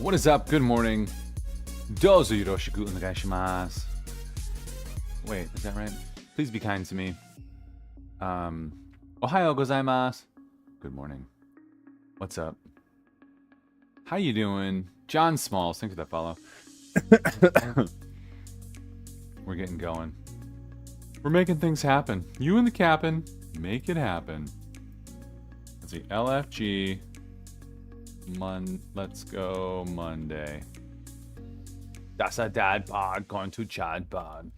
What is up? Good morning. Dozo yoroshiku onegaishimasu. Wait, is that right? Please be kind to me. Ohayo gozaimasu. Good morning. What's up? How you doing? John Smalls, thanks for that follow. We're getting going. We're making things happen. You and the captain, make it happen. Let's see, LFG Let's go Monday. That's a dad pod going to Chad pod.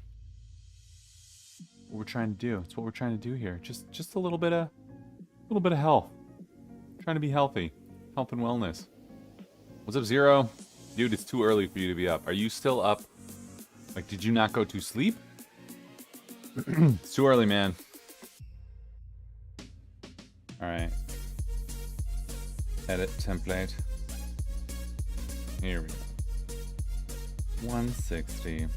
What we're trying to do. It's what we're trying to do here. Just a little bit of health. Trying to be healthy. Health and wellness. What's up, Zero? Dude, it's too early for you to be up. Are you still up? Like, did you not go to sleep? It's too early, man. Alright. Edit template. Here we go. 160.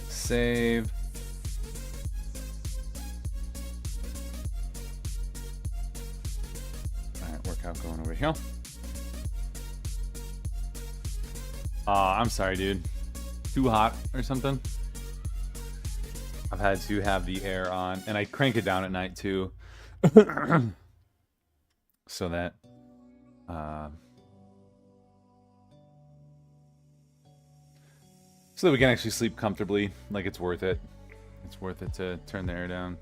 Save. Alright, workout going over here. I'm sorry, dude. Too hot or something? I've had to have the air on, and I crank it down at night too. So that we can actually sleep comfortably. Like, it's worth it. It's worth it to turn the air down.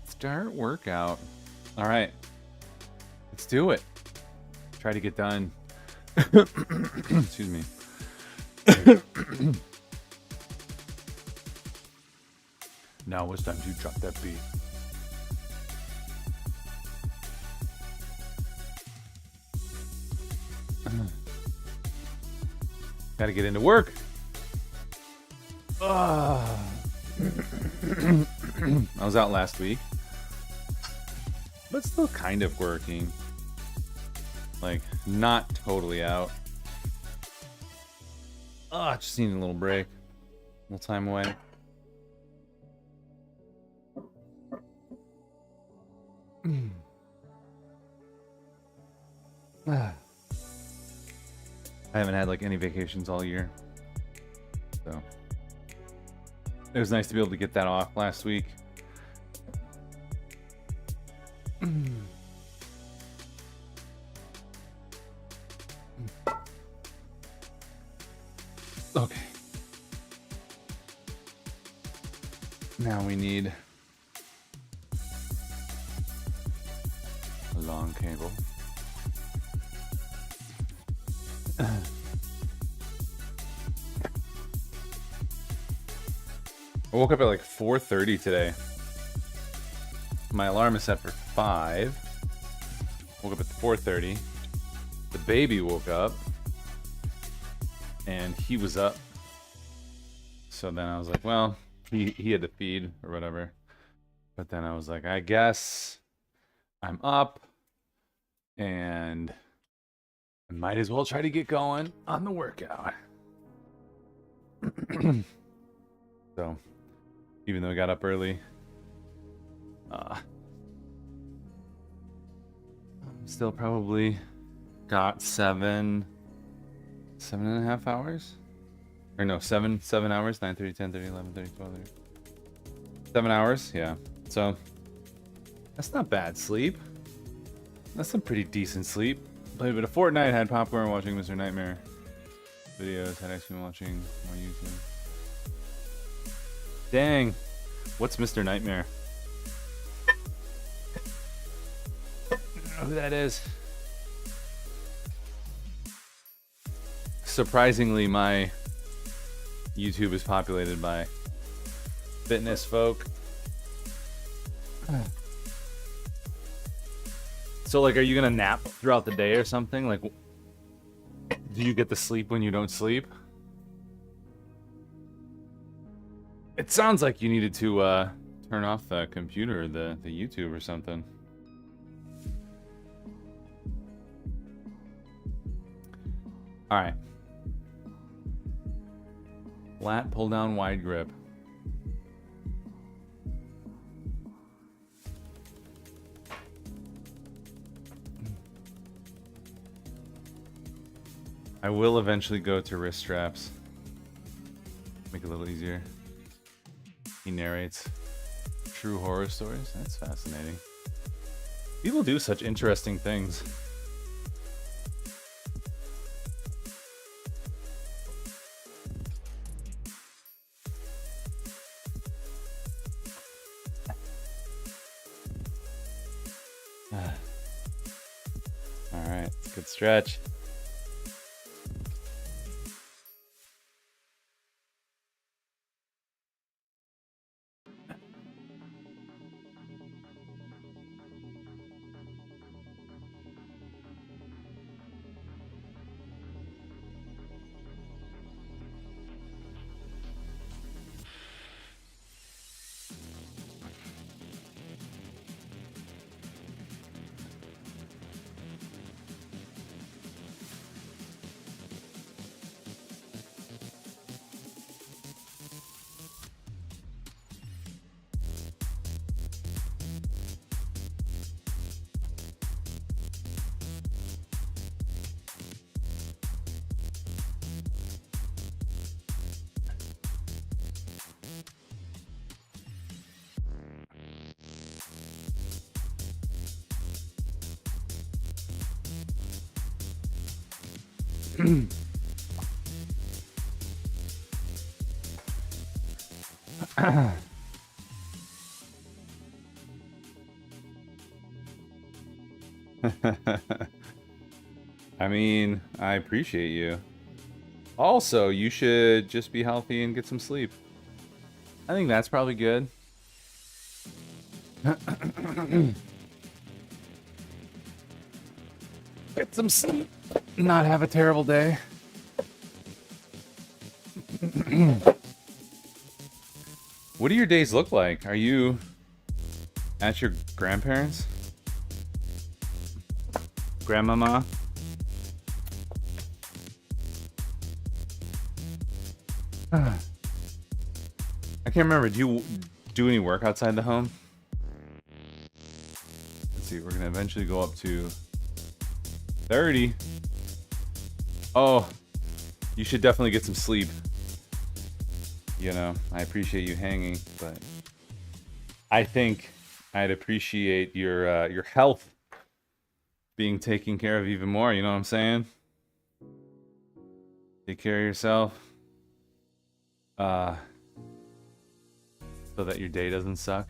Start workout. All right, let's do it. Try to get done. Excuse me. Now it's time to drop that beat. Gotta get into work. I was out last week, but still kind of working. Like, not totally out. Just need a little break. A little time away. I haven't had like any vacations all year, so it was nice to be able to get that off last week. Okay. Now we need a long cable. I woke up at like 4:30 today. My alarm is set for 5. Woke up at 4:30. The baby woke up. And he was up. So then I was like, well, he had to feed or whatever. But then I was like, I guess I'm up. And I might as well try to get going on the workout. So, even though I got up early, still probably got 7.5 hours? Or no, 7 hours, 9:30, 10:30, 11:30, 12:30. 7 hours, yeah. So, that's not bad sleep. That's some pretty decent sleep. Played a bit of Fortnite, had popcorn, watching Mr. Nightmare videos, had actually been watching more YouTube. Dang. What's Mr. Nightmare? I don't know who that is. Surprisingly, my YouTube is populated by fitness folk. So, like, are you gonna nap throughout the day or something? Like, do you get to sleep when you don't sleep? It sounds like you needed to turn off the computer, the YouTube or something. All right. Lat pull down wide grip. I will eventually go to wrist straps. Make it a little easier. He narrates true horror stories. That's fascinating. People do such interesting things. All right, good stretch. I mean, I appreciate you. Also, you should just be healthy and get some sleep. I think that's probably good. Get some sleep. Not have a terrible day. What do your days look like? Are you at your grandparents'? Grandmama? I can't remember. Do you do any work outside the home? Let's see. We're going to eventually go up to 30. Oh, you should definitely get some sleep. You know, I appreciate you hanging, but I think I'd appreciate your health being taken care of even more. You know what I'm saying? Take care of yourself, so that your day doesn't suck.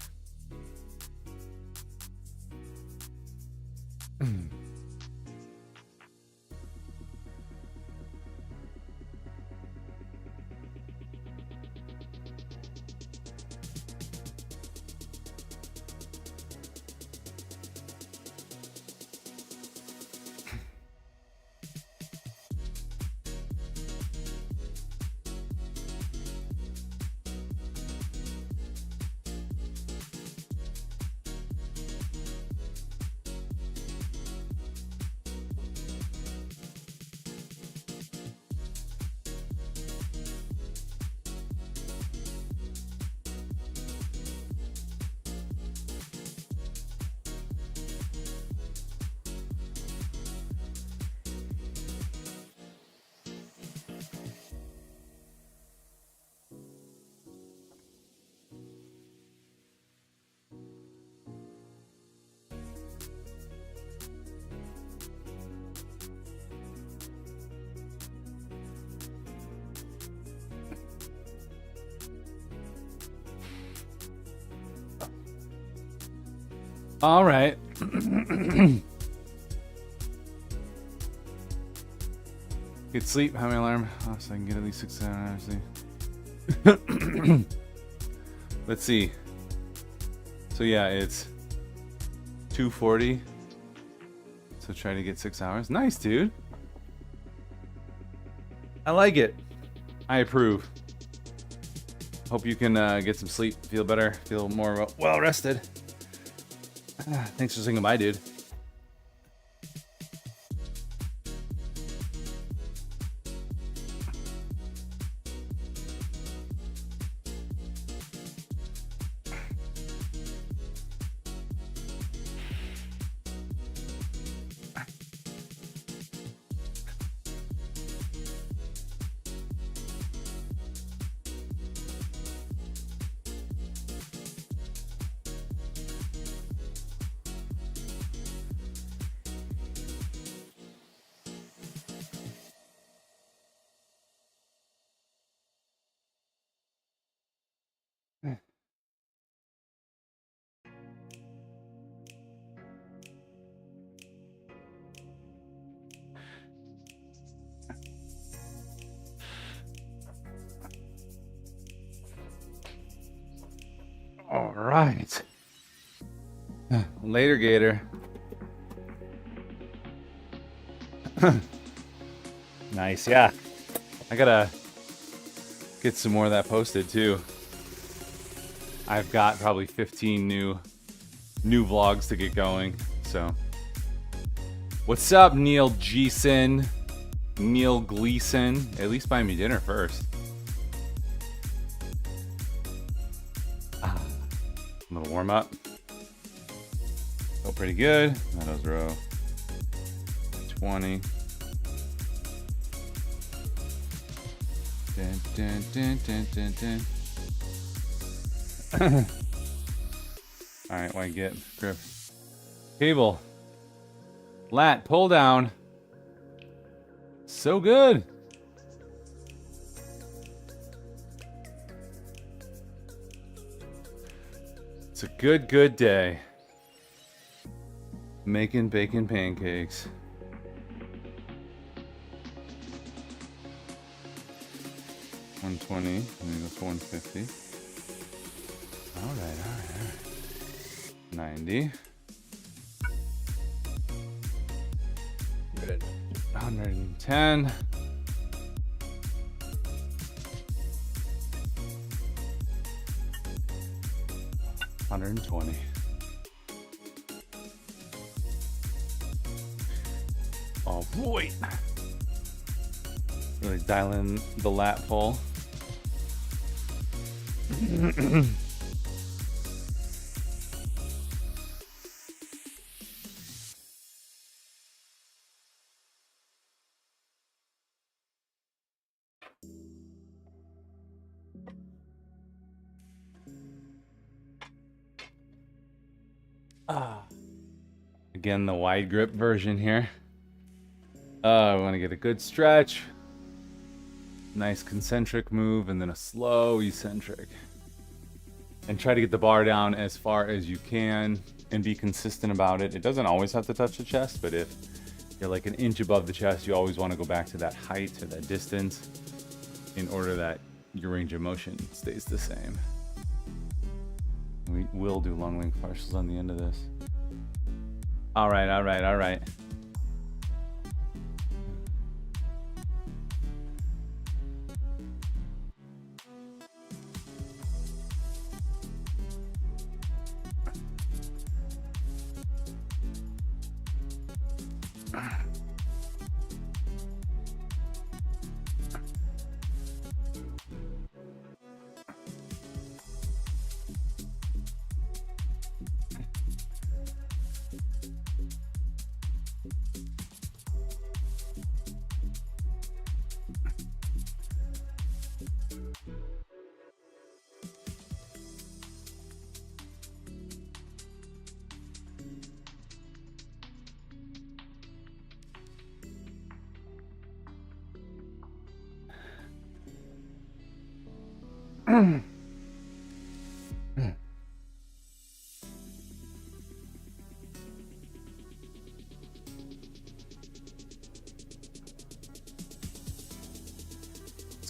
All right. Get sleep. Have my alarm off so I can get at least 6 hours. Let's see. So yeah, it's 2:40. So try to get 6 hours. Nice, dude. I like it. I approve. Hope you can get some sleep, feel better, feel more well rested. Thanks for saying goodbye, dude. right. Later, Gator. Nice, yeah. I gotta get some more of that posted too. I've got probably 15 new vlogs to get going. So, what's up, Neil Gleason? Neil Gleason. At least buy me dinner first. A little warm up. Felt pretty good. Meadows row 20. Dun, dun, dun, dun, dun, dun. All right, why get grip? Cable. Lat pull down. So good. It's a good day. Making bacon pancakes. $120. And then go for $150. All right. 90. Good. 110. $120. Oh boy. Really dial in the lat pull. Again, the wide grip version here. I want to get a good stretch. Nice concentric move and then a slow eccentric. And try to get the bar down as far as you can and be consistent about it. It doesn't always have to touch the chest, but if you're like an inch above the chest, you always want to go back to that height or that distance in order that your range of motion stays the same. We will do long length partials on the end of this. All right.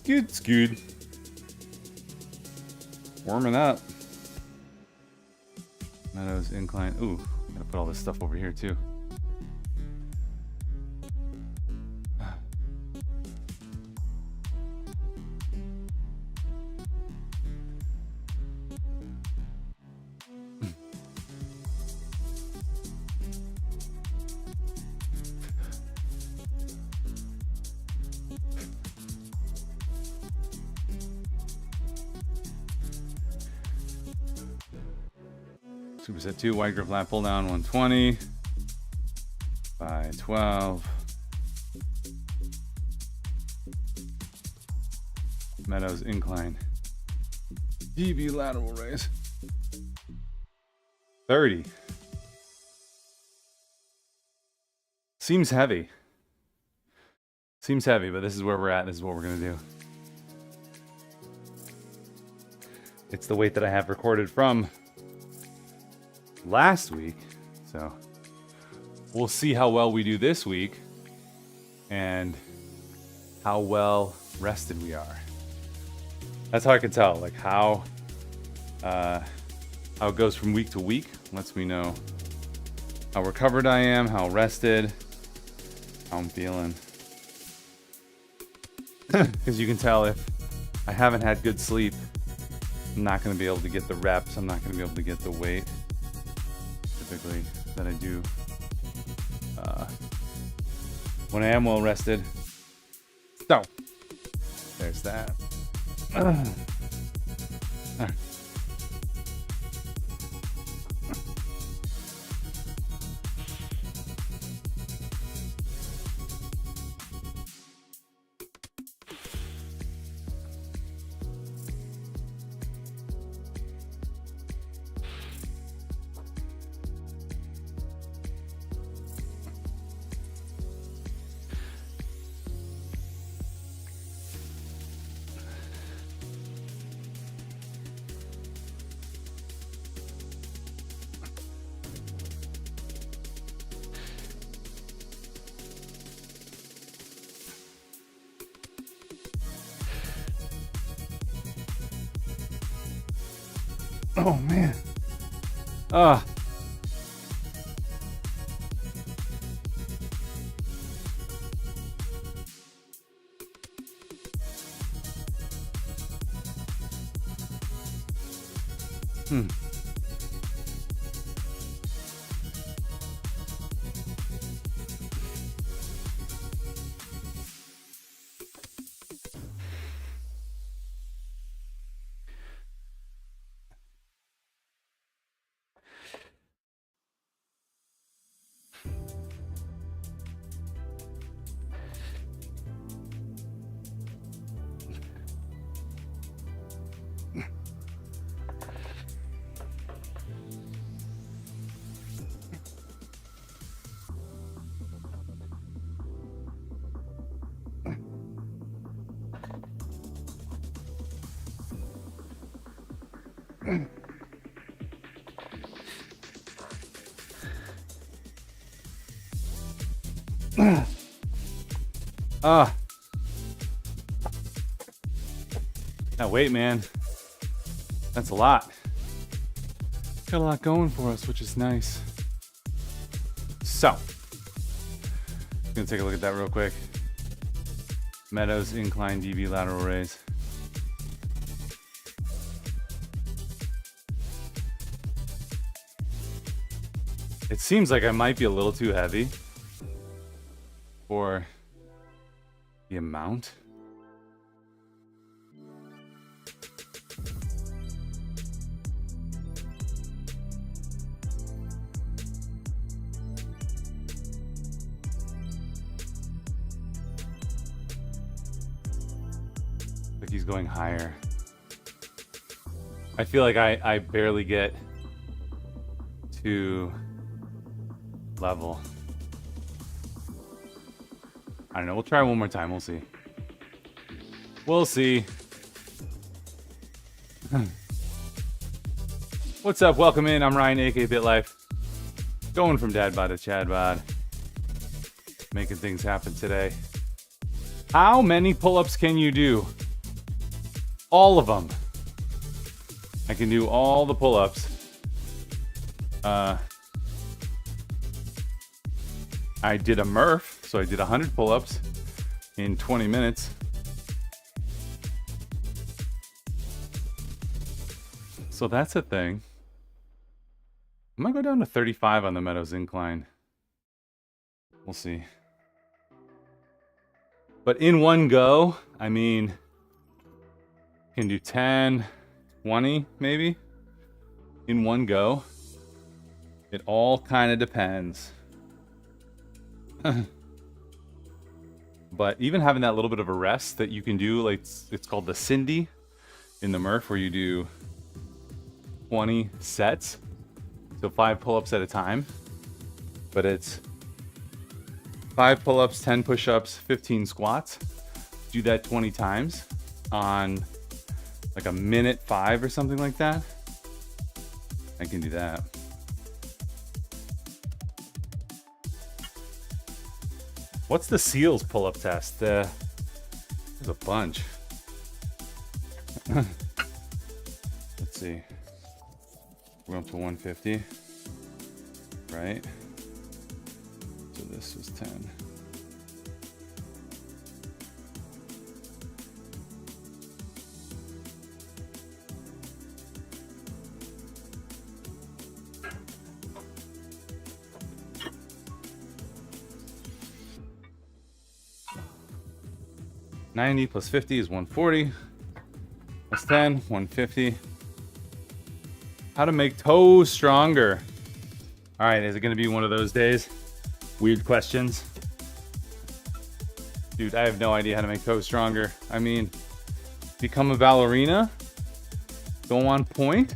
It's good. Warming up. Meadows incline. Ooh, gotta put all this stuff over here too. Superset 2, wide grip lat pull down, 120 by 12. Meadows incline. DB lateral raise. 30. Seems heavy. Seems heavy, but this is where we're at. This is what we're going to do. It's the weight that I have recorded from last week. So we'll see how well we do this week and how well rested we are. That's how I can tell, like how how it goes from week to week. Lets me know how recovered I am, how rested, how I'm feeling. Because you can tell if I haven't had good sleep, I'm not going to be able to get the reps. I'm not going to be able to get the weight typically that I do when I am well rested. So, there's that. All right. Oh man. Ah. That weight, man. That's a lot. Got a lot going for us, which is nice. So, gonna take a look at that real quick. Meadows incline DB lateral raise. It seems like I might be a little too heavy for the amount. Like he's going higher. I feel like I barely get to level. I don't know. We'll try one more time. We'll see. We'll see. What's up? Welcome in. I'm Ryan, aka BitLife. Going from dad bod to chad bod. Making things happen today. How many pull-ups can you do? All of them. I can do all the pull-ups. I did a Murph, so I did 100 pull-ups in 20 minutes. So that's a thing. I might go down to 35 on the Meadows incline. We'll see. But in one go, I mean, can do 10, 20 maybe in one go. It all kind of depends. But even having that little bit of a rest that you can do, like it's called the Cindy in the Murph, where you do 20 sets, so 5 pull-ups at a time. But it's 5 pull-ups, 10 push-ups, 15 squats. Do that 20 times on like a minute 5 or something like that. I can do that. What's the SEALs pull-up test? There's a bunch. Let's see. We're up to 150, right? So this was 10. $90 plus 50 is 140. Plus 10, 150. How to make toes stronger. All right, is it gonna be one of those days? Weird questions. Dude, I have no idea how to make toes stronger. I mean, become a ballerina? Go on point?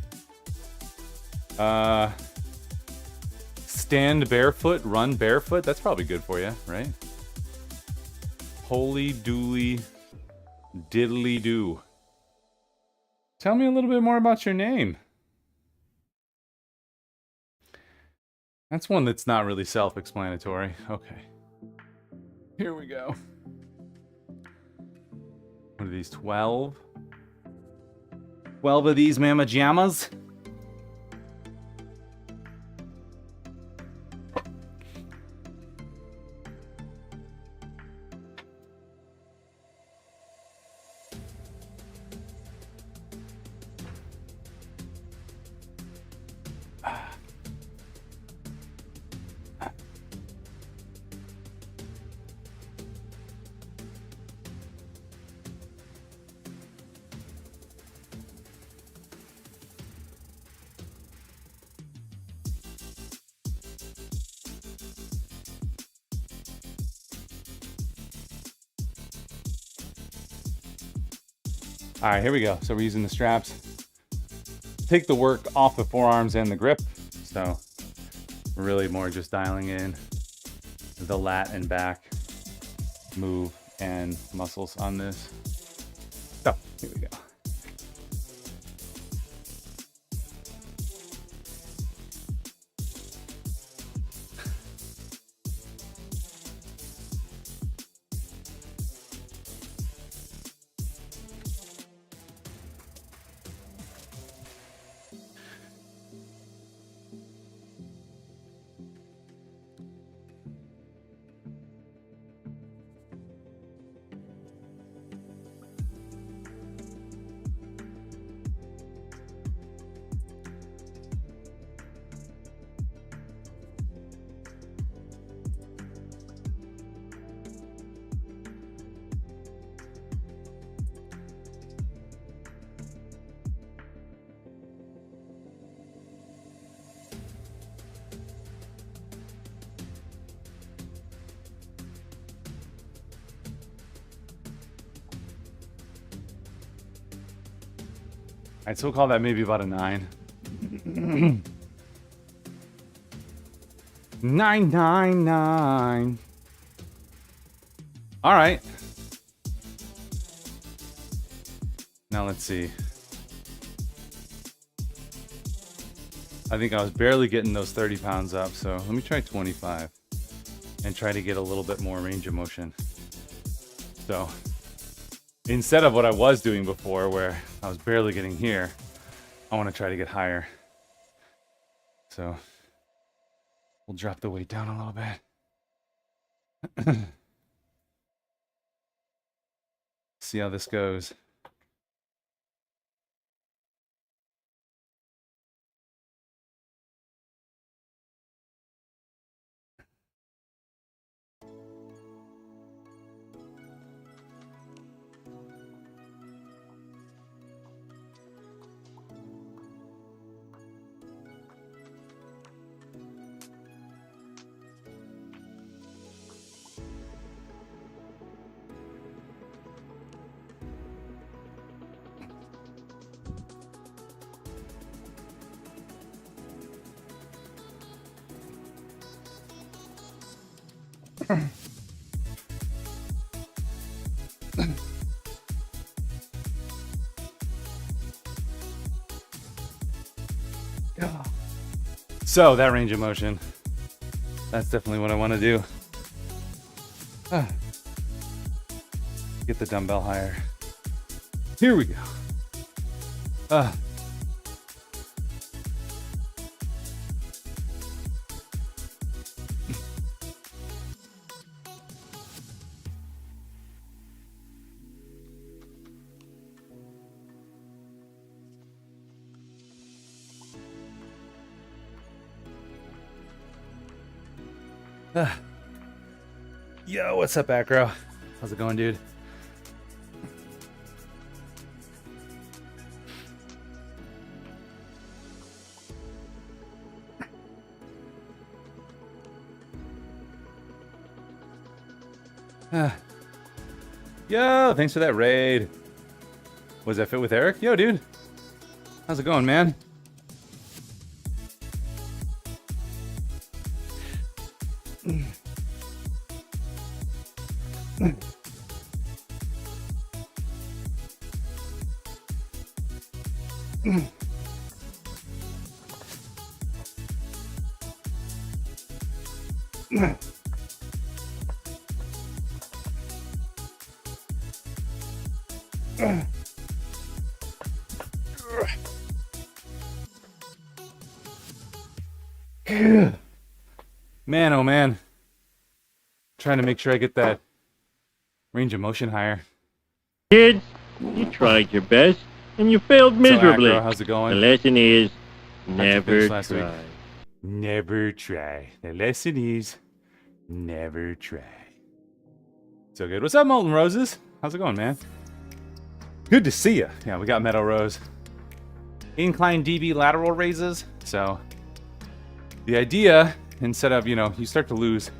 Stand barefoot, run barefoot? That's probably good for you, right? Holy dooly diddly doo. Tell me a little bit more about your name. That's one that's not really self-explanatory. Okay. Here we go. What are these, 12? 12 of these mama jammas? All right, here we go. So we're using the straps. Take the work off the forearms and the grip. So we're really more just dialing in the lat and back move and muscles on this. So here we go. I'd still call that maybe about a 9. 999. All right. Now let's see. I think I was barely getting those 30 pounds up, so let me try 25 and try to get a little bit more range of motion. So instead of what I was doing before where I was barely getting here, I want to try to get higher. So we'll drop the weight down a little bit. See how this goes. So that range of motion, that's definitely what I want to do. Get the dumbbell higher. Here we go. Yo, what's up, Acro? How's it going, dude? Yo, thanks for that raid. Was that fit with Eric? Yo, dude. How's it going, man? Man, oh man. Trying to make sure I get that range of motion higher. Kids, you tried your best, and you failed miserably. So, Acro, how's it going? The lesson is, never last week. try. Never try. The lesson is, never try. So good. What's up, Molten Roses? How's it going, man? Good to see you. Yeah, we got Meadow Rose. Incline DB lateral raises. So the idea, instead of, you start to lose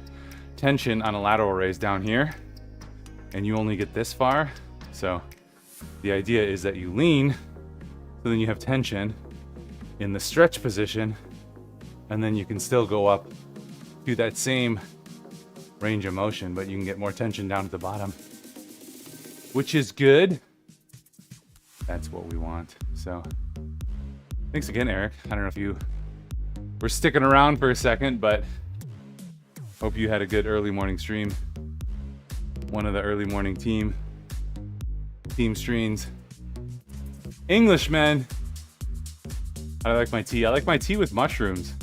tension on a lateral raise down here, and you only get this far. So the idea is that you lean, so then you have tension in the stretch position, and then you can still go up to that same range of motion, but you can get more tension down at the bottom, which is good. That's what we want. So thanks again, Eric. I don't know if you were sticking around for a second, but hope you had a good early morning stream. One of the early morning team streams. Englishman. I like my tea. I like my tea with mushrooms.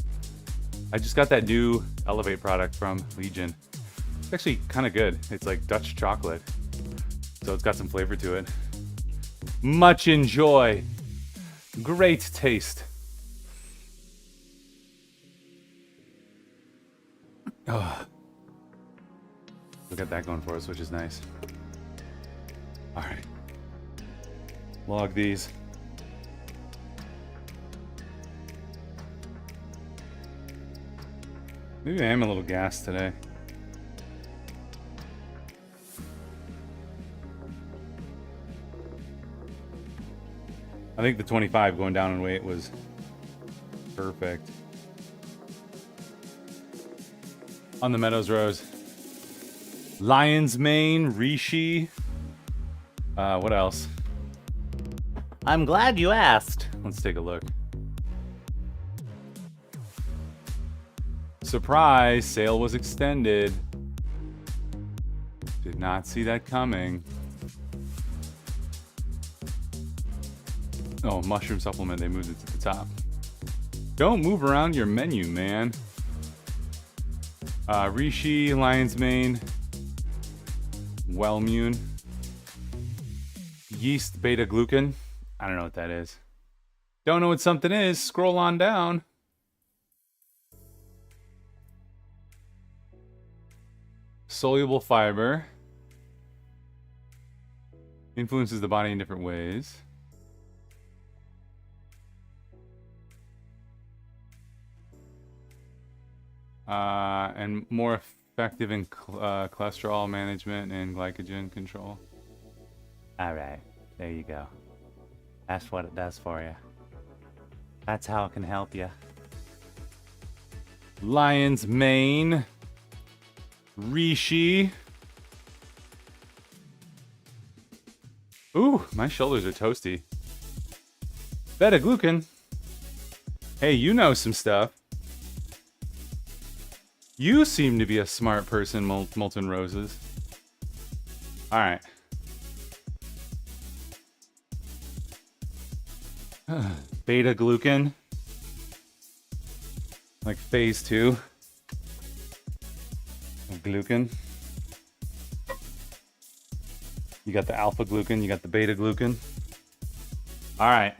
I just got that new Elevate product from Legion. It's actually kind of good. It's like Dutch chocolate. So it's got some flavor to it. Much enjoy. Great taste. Oh. We got that going for us, which is nice. All right. Log these. Maybe I am a little gassed today. I think the 25 going down in weight was perfect. On the Meadows Rose. Lion's Mane, Rishi. What else? I'm glad you asked. Let's take a look. Surprise, sale was extended. Did not see that coming. Oh, mushroom supplement, they moved it to the top. Don't move around your menu, man. Rishi, Lion's Mane, Wellmune, Yeast Beta Glucan. I don't know what that is. Don't know what something is. Scroll on down. Soluble fiber. Influences the body in different ways. And more effective in cholesterol management and glycogen control. All right, there you go. That's what it does for you. That's how it can help you. Lion's Mane. Rishi. Ooh, my shoulders are toasty. Beta Glucan. Hey, you know some stuff. You seem to be a smart person, Molten Roses. All right. Beta Glucan. Like phase 2 of glucan. You got the alpha glucan, you got the beta glucan. All right.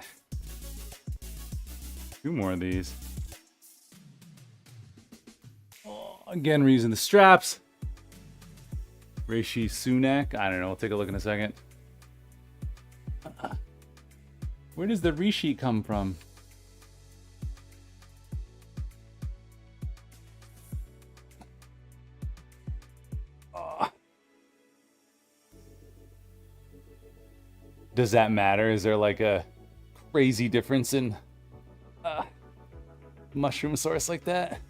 2 more of these. Oh. Again, we're using the straps. Rishi Sunak. I don't know. We'll take a look in a second. Where does the Rishi come from? Does that matter? Is there like a crazy difference in mushroom source like that?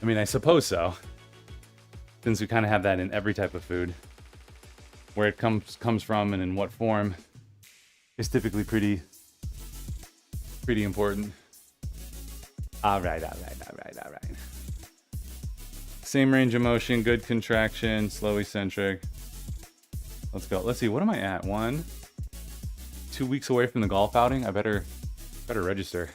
I mean, I suppose so. Since we kind of have that in every type of food. Where it comes from and in what form is typically pretty important. All right. Same range of motion, good contraction, slow eccentric. Let's go. Let's see, what am I at? 2 weeks away from the golf outing? I better register.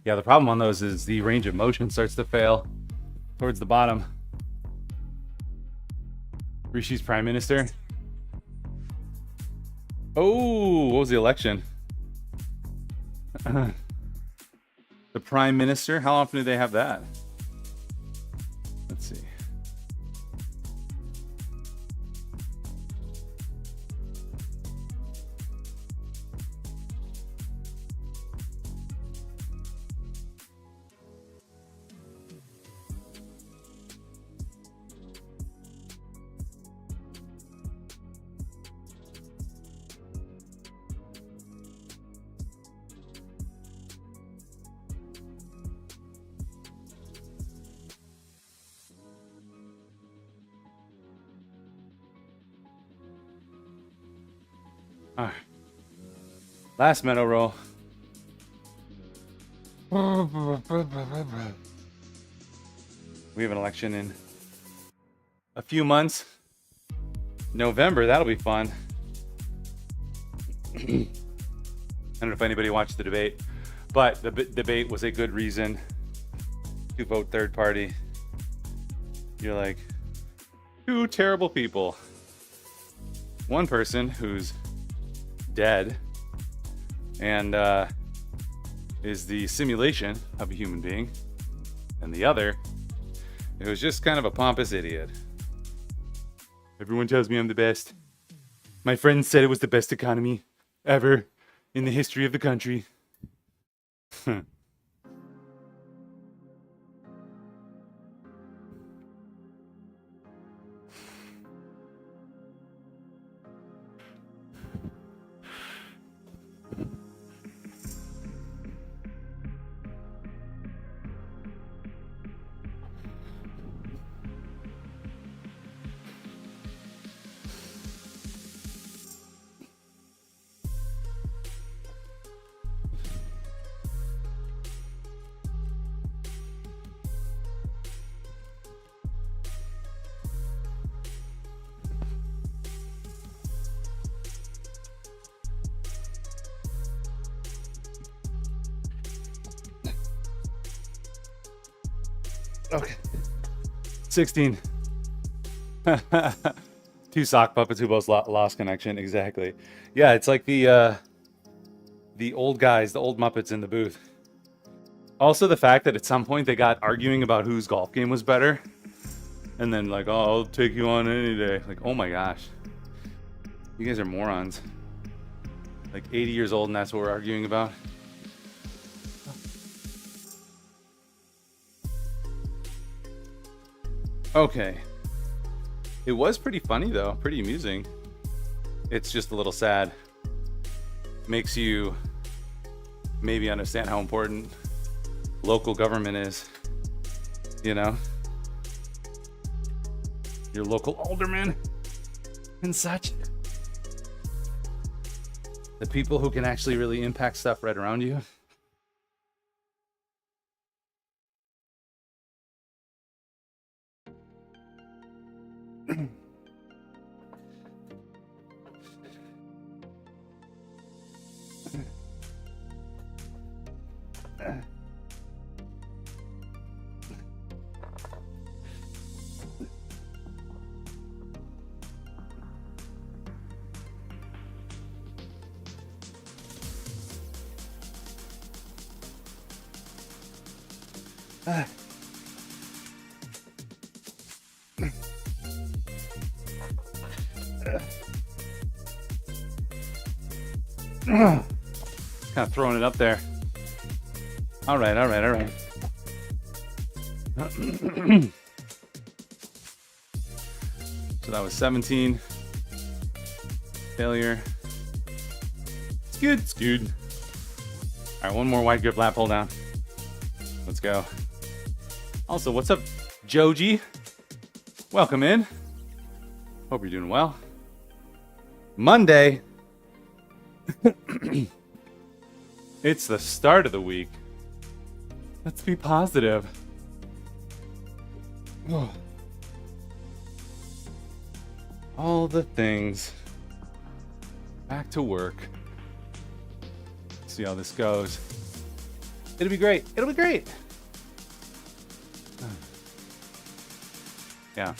Yeah, the problem on those is the range of motion starts to fail towards the bottom. Rishi's prime minister. Oh, what was the election? The prime minister? How often do they have that? Let's see. All right. Last medal roll. We have an election in a few months. November, that'll be fun. I don't know if anybody watched the debate, but the debate was a good reason to vote third party. You're like, two terrible people. One person who's dead and is the simulation of a human being, and the other, it was just kind of a pompous idiot. Everyone tells me I'm the best. My friends said it was the best economy ever in the history of the country. Okay. 16. Two sock puppets who both lost connection. Exactly. Yeah, it's like the old guys, the old Muppets in the booth. Also, the fact that at some point they got arguing about whose golf game was better. And then like, oh, I'll take you on any day. Like, oh my gosh. You guys are morons. Like 80 years old and that's what we're arguing about. Okay. It was pretty funny though, pretty amusing. It's just a little sad. Makes you maybe understand how important local government is, you know? Your local alderman and such. The people who can actually really impact stuff right around you. Kind of throwing it up there. All right. So that was 17. Failure. It's good. All right, one more wide grip lat pull down. Let's go. Also, what's up, Joji? Welcome in. Hope you're doing well. Monday. It's the start of the week. Let's be positive. Oh. All the things. Back to work. See how this goes. It'll be great. It'll be great. Yeah.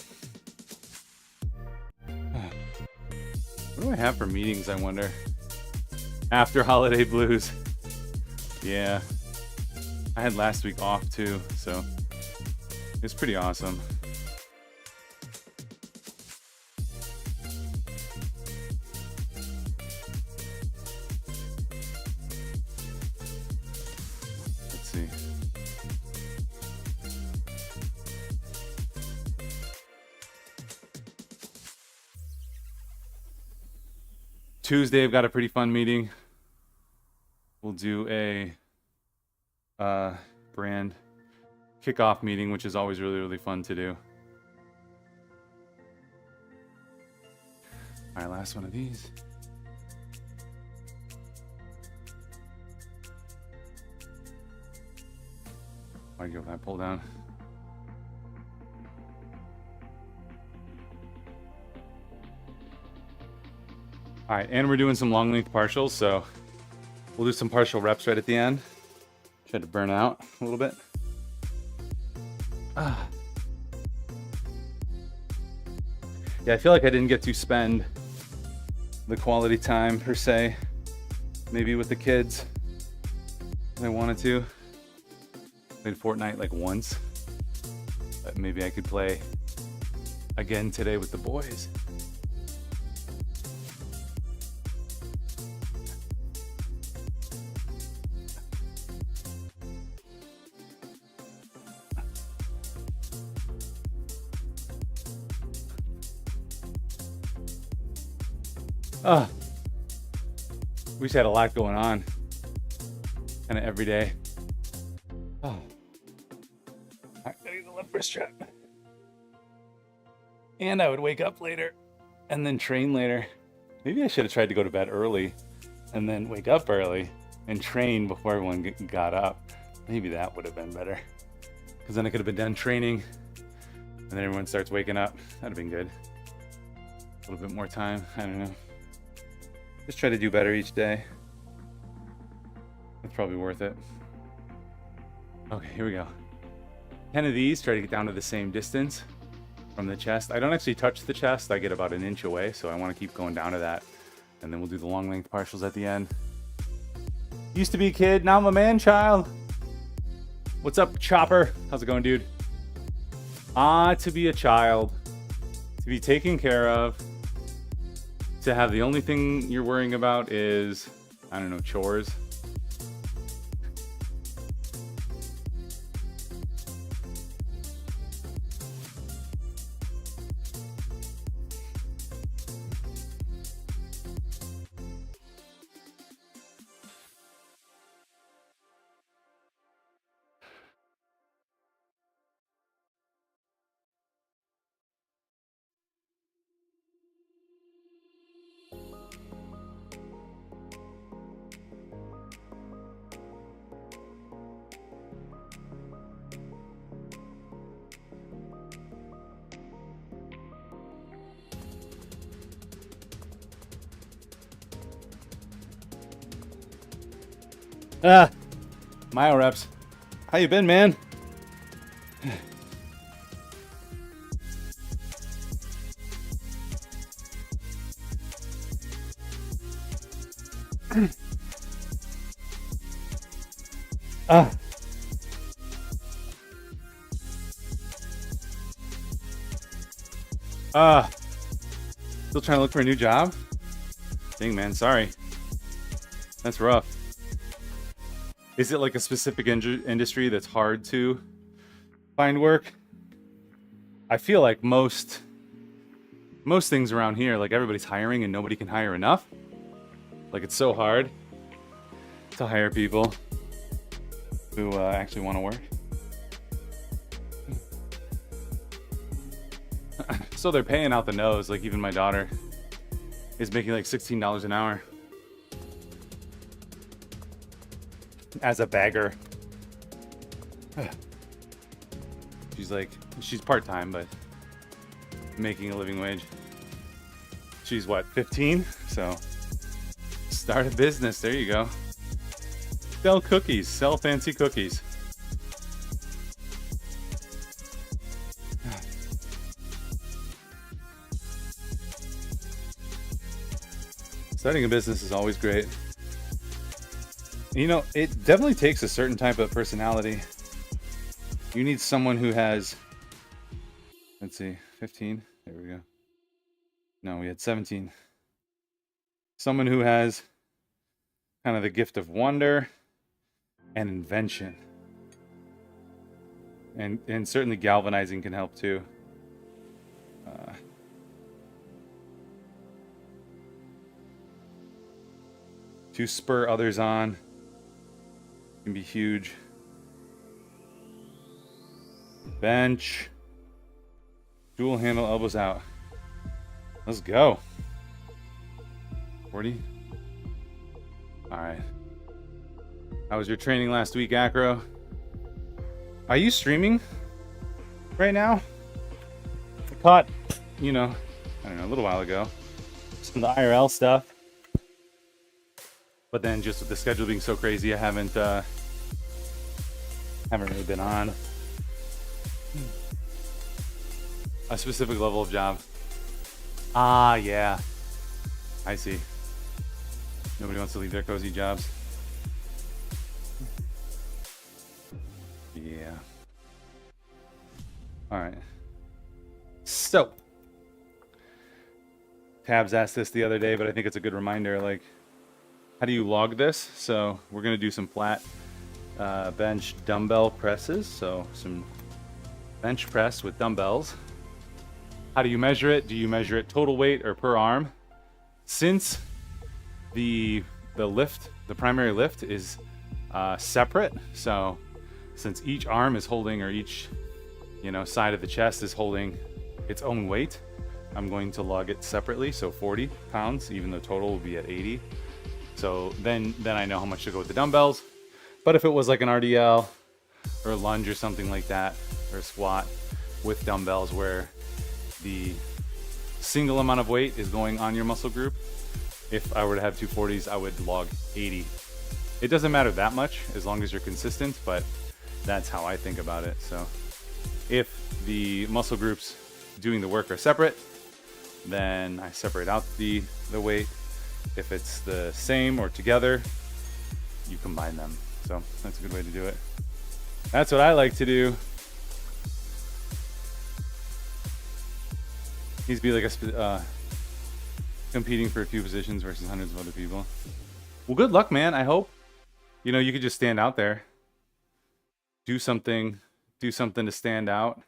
What do I have for meetings, I wonder? After holiday blues. Yeah. I had last week off too, so it's pretty awesome. Let's see. Tuesday, I've got a pretty fun meeting. We'll do a brand kickoff meeting, which is always really, really fun to do. All right, last one of these. I go that pull down. All right, and we're doing some long length partials, so we'll do some partial reps right at the end. Try to burn out a little bit. Yeah, I feel like I didn't get to spend the quality time per se, maybe with the kids I wanted to. Played Fortnite like once, but maybe I could play again today with the boys. We just had a lot going on, kind of every day. I gotta get the left wrist strap. And I would wake up later and then train later. Maybe I should have tried to go to bed early and then wake up early and train before everyone got up. Maybe that would have been better, because then I could have been done training and then everyone starts waking up. That'd have been good. A little bit more time. I don't know. Just try to do better each day. That's probably worth it. Okay, here we go. 10 of these, try to get down to the same distance from the chest. I don't actually touch the chest. I get about an inch away, so I want to keep going down to that. And then we'll do the long length partials at the end. Used to be a kid, now I'm a man child. What's up, Chopper? How's it going, dude? To be a child. To be taken care of. To have the only thing you're worrying about is, I don't know, chores. Myo reps. How you been, man? Still trying to look for a new job? Dang, man, sorry. That's rough. Is it like a specific industry that's hard to find work? I feel like most things around here, like everybody's hiring and nobody can hire enough. Like it's so hard to hire people who actually want to work. So they're paying out the nose. Like even my daughter is making like $16 an hour as a bagger. She's part-time, but making a living wage. She's what, 15? So start a business. There you go. Sell cookies. Sell fancy cookies. Starting a business is always great. You know, it definitely takes a certain type of personality. You need someone who has, let's see, 15. There we go. No, we had 17. Someone who has kind of the gift of wonder and invention. And certainly galvanizing can help too. To spur others on can be huge. Bench. Dual handle, elbows out. Let's go. 40. All right. How was your training last week, Acro? Are you streaming right now? I caught, I don't know, a little while ago, some of the IRL stuff. But then just with the schedule being so crazy, I haven't really been on a specific level of job. Ah, yeah. I see. Nobody wants to leave their cozy jobs. Yeah. All right. So, Tabs asked this the other day, but I think it's a good reminder. Like, how do you log this? So we're going to do some flat bench dumbbell presses. So some bench press with dumbbells. How do you measure it? Do you measure it total weight or per arm? Since the lift, the primary lift is separate. So since each arm is holding, or each side of the chest is holding its own weight, I'm going to log it separately. So 40 pounds, even though total will be at 80. So then I know how much to go with the dumbbells. But if it was like an RDL or a lunge or something like that, or a squat with dumbbells where the single amount of weight is going on your muscle group, if I were to have 240s, I would log 80. It doesn't matter that much as long as you're consistent, but that's how I think about it. So if the muscle groups doing the work are separate, then I separate out the weight. If it's the same or together, you combine them. So that's a good way to do it. That's what I like to do. Needs to be like competing for a few positions versus hundreds of other people. Well, good luck, man. I hope you could just stand out there, do something to stand out.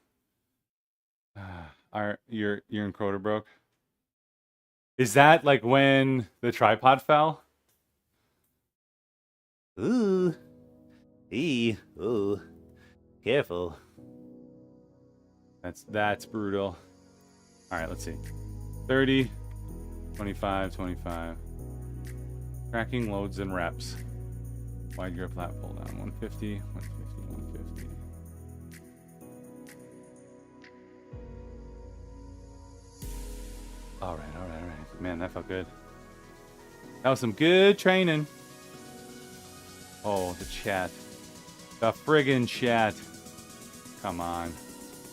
Your encoder broke. Is that like when the tripod fell? Ooh. Ooh. Careful. That's brutal. All right, let's see. 30, 25, 25. Tracking loads and reps. Wide grip lat pull down. 150, 150, 150. All right. Man, that felt good. That was some good training. Oh, the chat. The friggin' chat. Come on.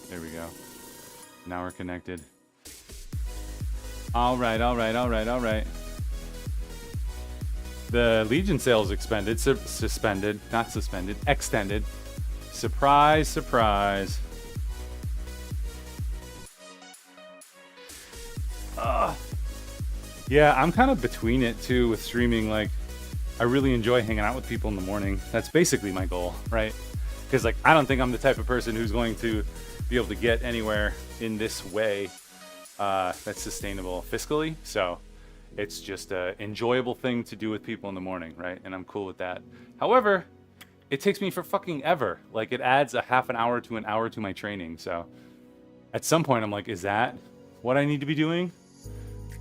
There we go. Now we're connected. Alright. The Legion sales expended, suspended, not suspended, extended. Surprise, surprise. Yeah, I'm kind of between it too with streaming. Like, I really enjoy hanging out with people in the morning. That's basically my goal, right? Because like, I don't think I'm the type of person who's going to be able to get anywhere in this way that's sustainable fiscally. So it's just an enjoyable thing to do with people in the morning, right? And I'm cool with that. However, it takes me for fucking ever. Like, it adds a half an hour to an hour to my training. So at some point I'm like, is that what I need to be doing?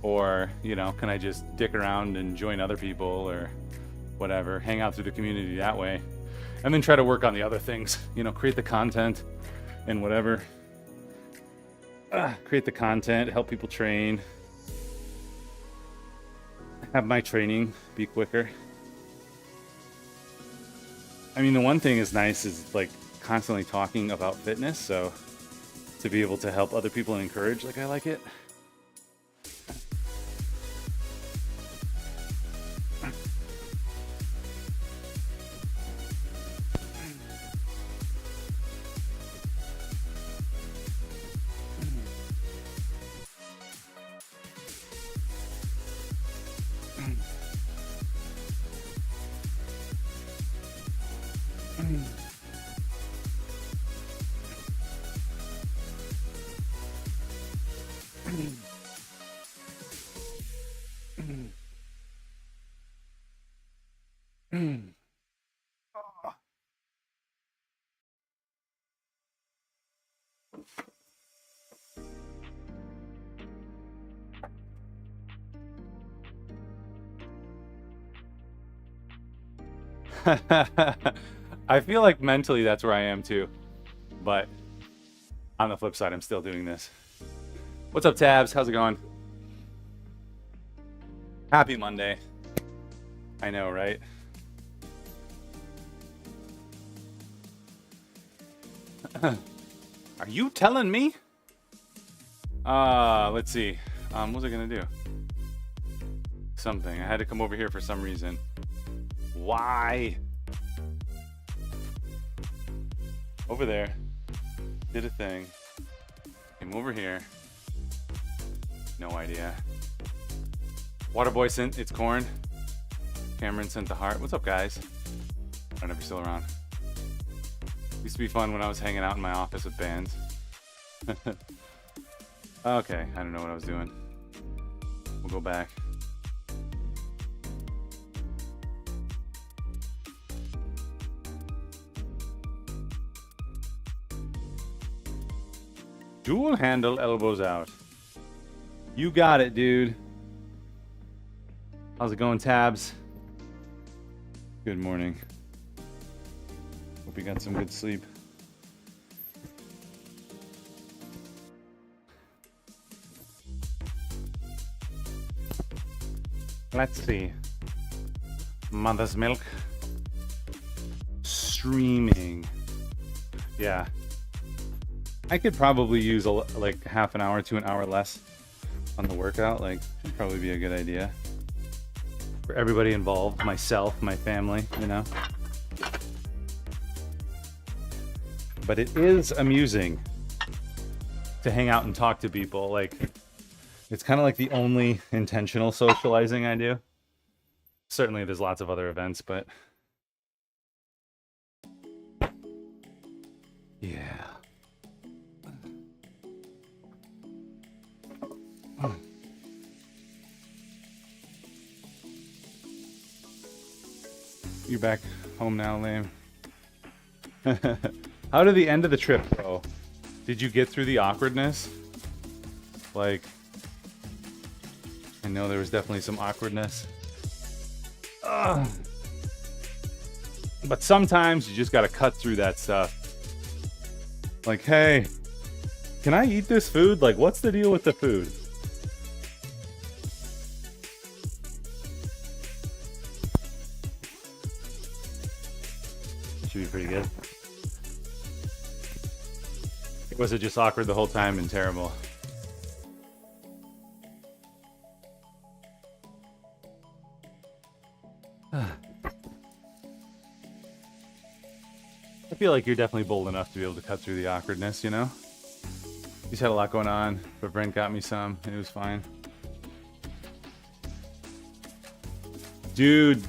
Or, you know, can I just dick around and join other people or whatever, hang out through the community that way, and then try to work on the other things, you know, create the content and whatever. Create the content, help people train, have my training be quicker. I mean, the one thing is nice is like constantly talking about fitness, so to be able to help other people and encourage, like, I like it. I feel like mentally that's where I am too, but on the flip side, I'm still doing this. What's up, Tabs? How's it going? Happy Monday. I know, right? Are you telling me? Let's see. What was I gonna do? Something. I had to come over here for some reason. Why? Over there. Did a thing. Came over here. No idea. Waterboy sent its corn. Cameron sent the heart. What's up, guys? I don't know if you're still around. Used to be fun when I was hanging out in my office with bands. Okay, I don't know what I was doing. We'll go back. Dual handle, elbows out. You got it, dude. How's it going, Tabs? Good morning. Hope you got some good sleep. Let's see. Mother's milk. Streaming. Yeah. I could probably use like half an hour to an hour less on the workout. Like, should probably be a good idea for everybody involved, myself, my family, you know. But it is amusing to hang out and talk to people. Like, it's kind of like the only intentional socializing I do. Certainly there's lots of other events, but yeah. You're back home now, lame. How did the end of the trip go? Did you get through the awkwardness? Like, I know there was definitely some awkwardness. Ugh. But sometimes you just gotta cut through that stuff. Like, hey, can I eat this food? Like, what's the deal with the food? should be pretty good. Was it just awkward the whole time and terrible? I feel like you're definitely bold enough to be able to cut through the awkwardness, you know? He's had a lot going on, but Brent got me some, and it was fine. Dude,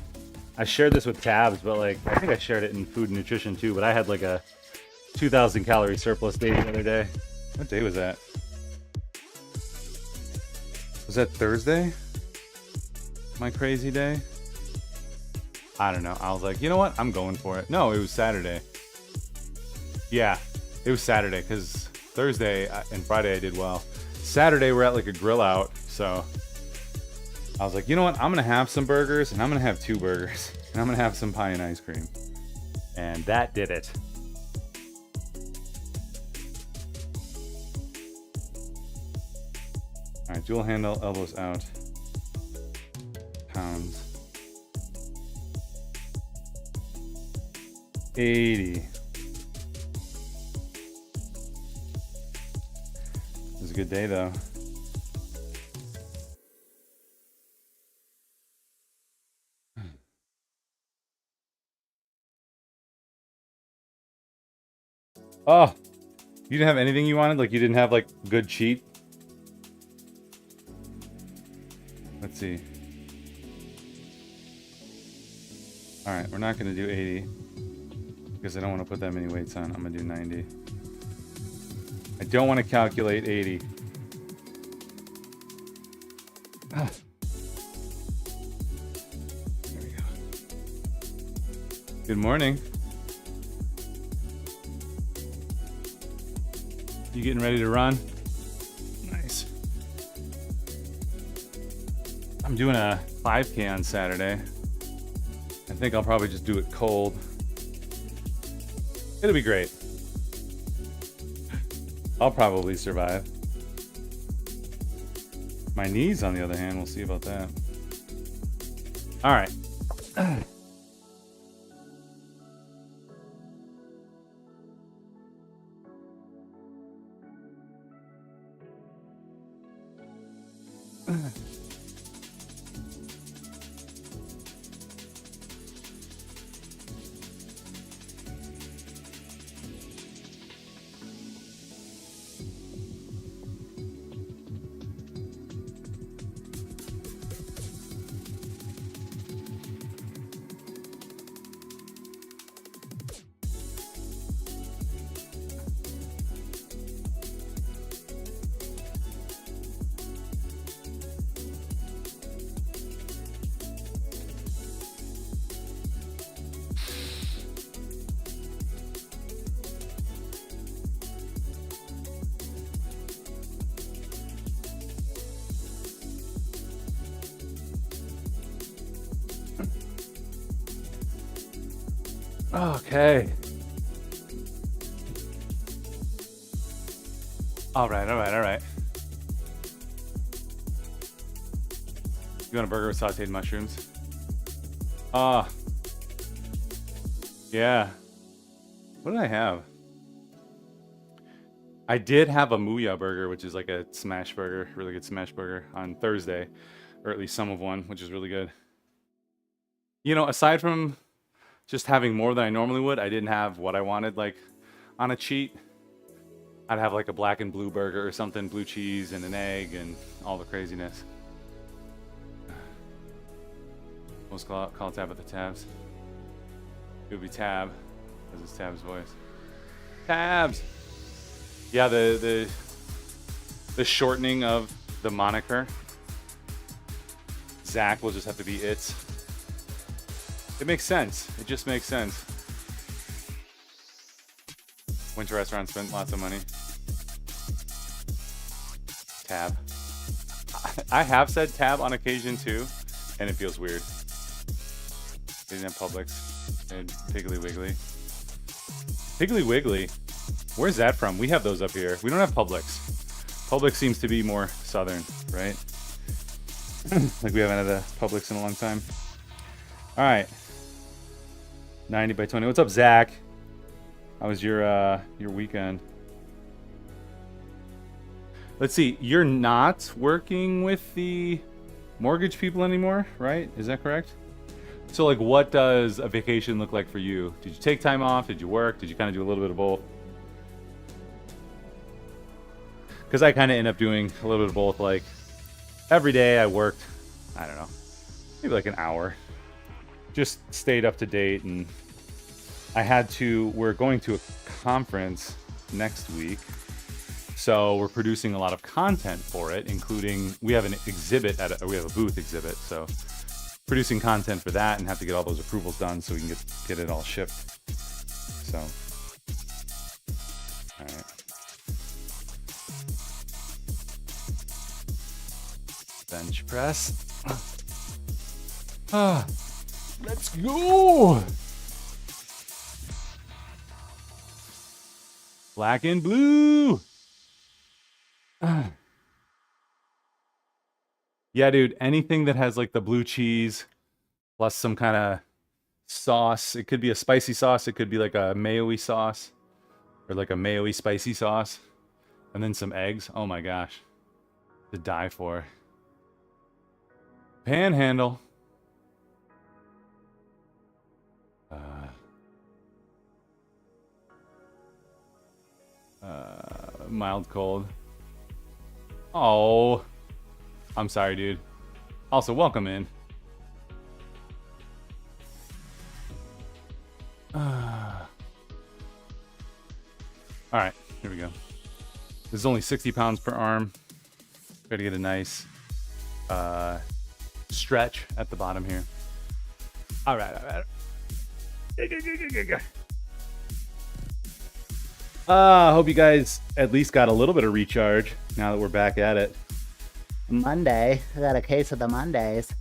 I shared this with Tabs, but like, I think I shared it in food and nutrition too, but I had like a 2,000 calorie surplus day the other day. What day was that? Was that Thursday? My crazy day? I don't know. I was like, you know what? I'm going for it. No, it was Saturday. Yeah, it was Saturday because Thursday and Friday I did well. Saturday we're at like a grill out, so I was like, you know what? I'm gonna have some burgers and I'm gonna have 2 burgers and I'm gonna have some pie and ice cream. And that did it. All right, dual handle, elbows out. Pounds. 80. It was a good day though. Oh, you didn't have anything you wanted? Like you didn't have like good cheat? Let's see. All right, we're not gonna do 80 because I don't want to put that many weights on. I'm gonna do 90. I don't want to calculate 80. Ah. There we go. Good morning. You getting ready to run? Nice. I'm doing a 5K on Saturday. I think I'll probably just do it cold. It'll be great. I'll probably survive. My knees, on the other hand, we'll see about that. All right. Okay. All right. You want a burger with sauteed mushrooms? Yeah. What did I have? I did have a Muya burger, which is like a smash burger, really good smash burger on Thursday, or at least some of one, which is really good. You know, aside from just having more than I normally would, I didn't have what I wanted, like, on a cheat. I'd have, like, a black and blue burger or something, blue cheese and an egg and all the craziness. Let's call Tab at the Tabs. It would be Tab, as it's Tab's voice. Tabs! Yeah, the shortening of the moniker. Zach will just have to be it. It makes sense. It just makes sense. Went to restaurant, spent lots of money. Tab. I have said Tab on occasion too, and it feels weird. They didn't have Publix. And Piggly Wiggly. Piggly Wiggly? Where's that from? We have those up here. We don't have Publix. Publix seems to be more southern, right? Like we haven't had a Publix in a long time. All right. 90 by 20. What's up, Zach? How was your weekend? Let's see. You're not working with the mortgage people anymore, right? Is that correct? So, like, what does a vacation look like for you? Did you take time off? Did you work? Did you kind of do a little bit of both? Because I kind of end up doing a little bit of both. Like, every day I worked, I don't know, maybe like an hour. Just stayed up to date, and we're going to a conference next week. So we're producing a lot of content for it, including, we have an exhibit we have a booth exhibit. So producing content for that, and have to get all those approvals done so we can get it all shipped. So, all right. Bench press. Let's go. Black and blue. Yeah, dude, anything that has like the blue cheese plus some kind of sauce. It could be a spicy sauce. It could be like a mayo-y sauce or like a mayo-y spicy sauce. And then some eggs. Oh my gosh. To die for. Panhandle. Mild cold. Oh. I'm sorry, dude. Also, welcome in. Alright, here we go. This is only 60 pounds per arm. Try to get a nice stretch at the bottom here. Alright. Hope you guys at least got a little bit of recharge now that we're back at it. Monday. I got a case of the Mondays.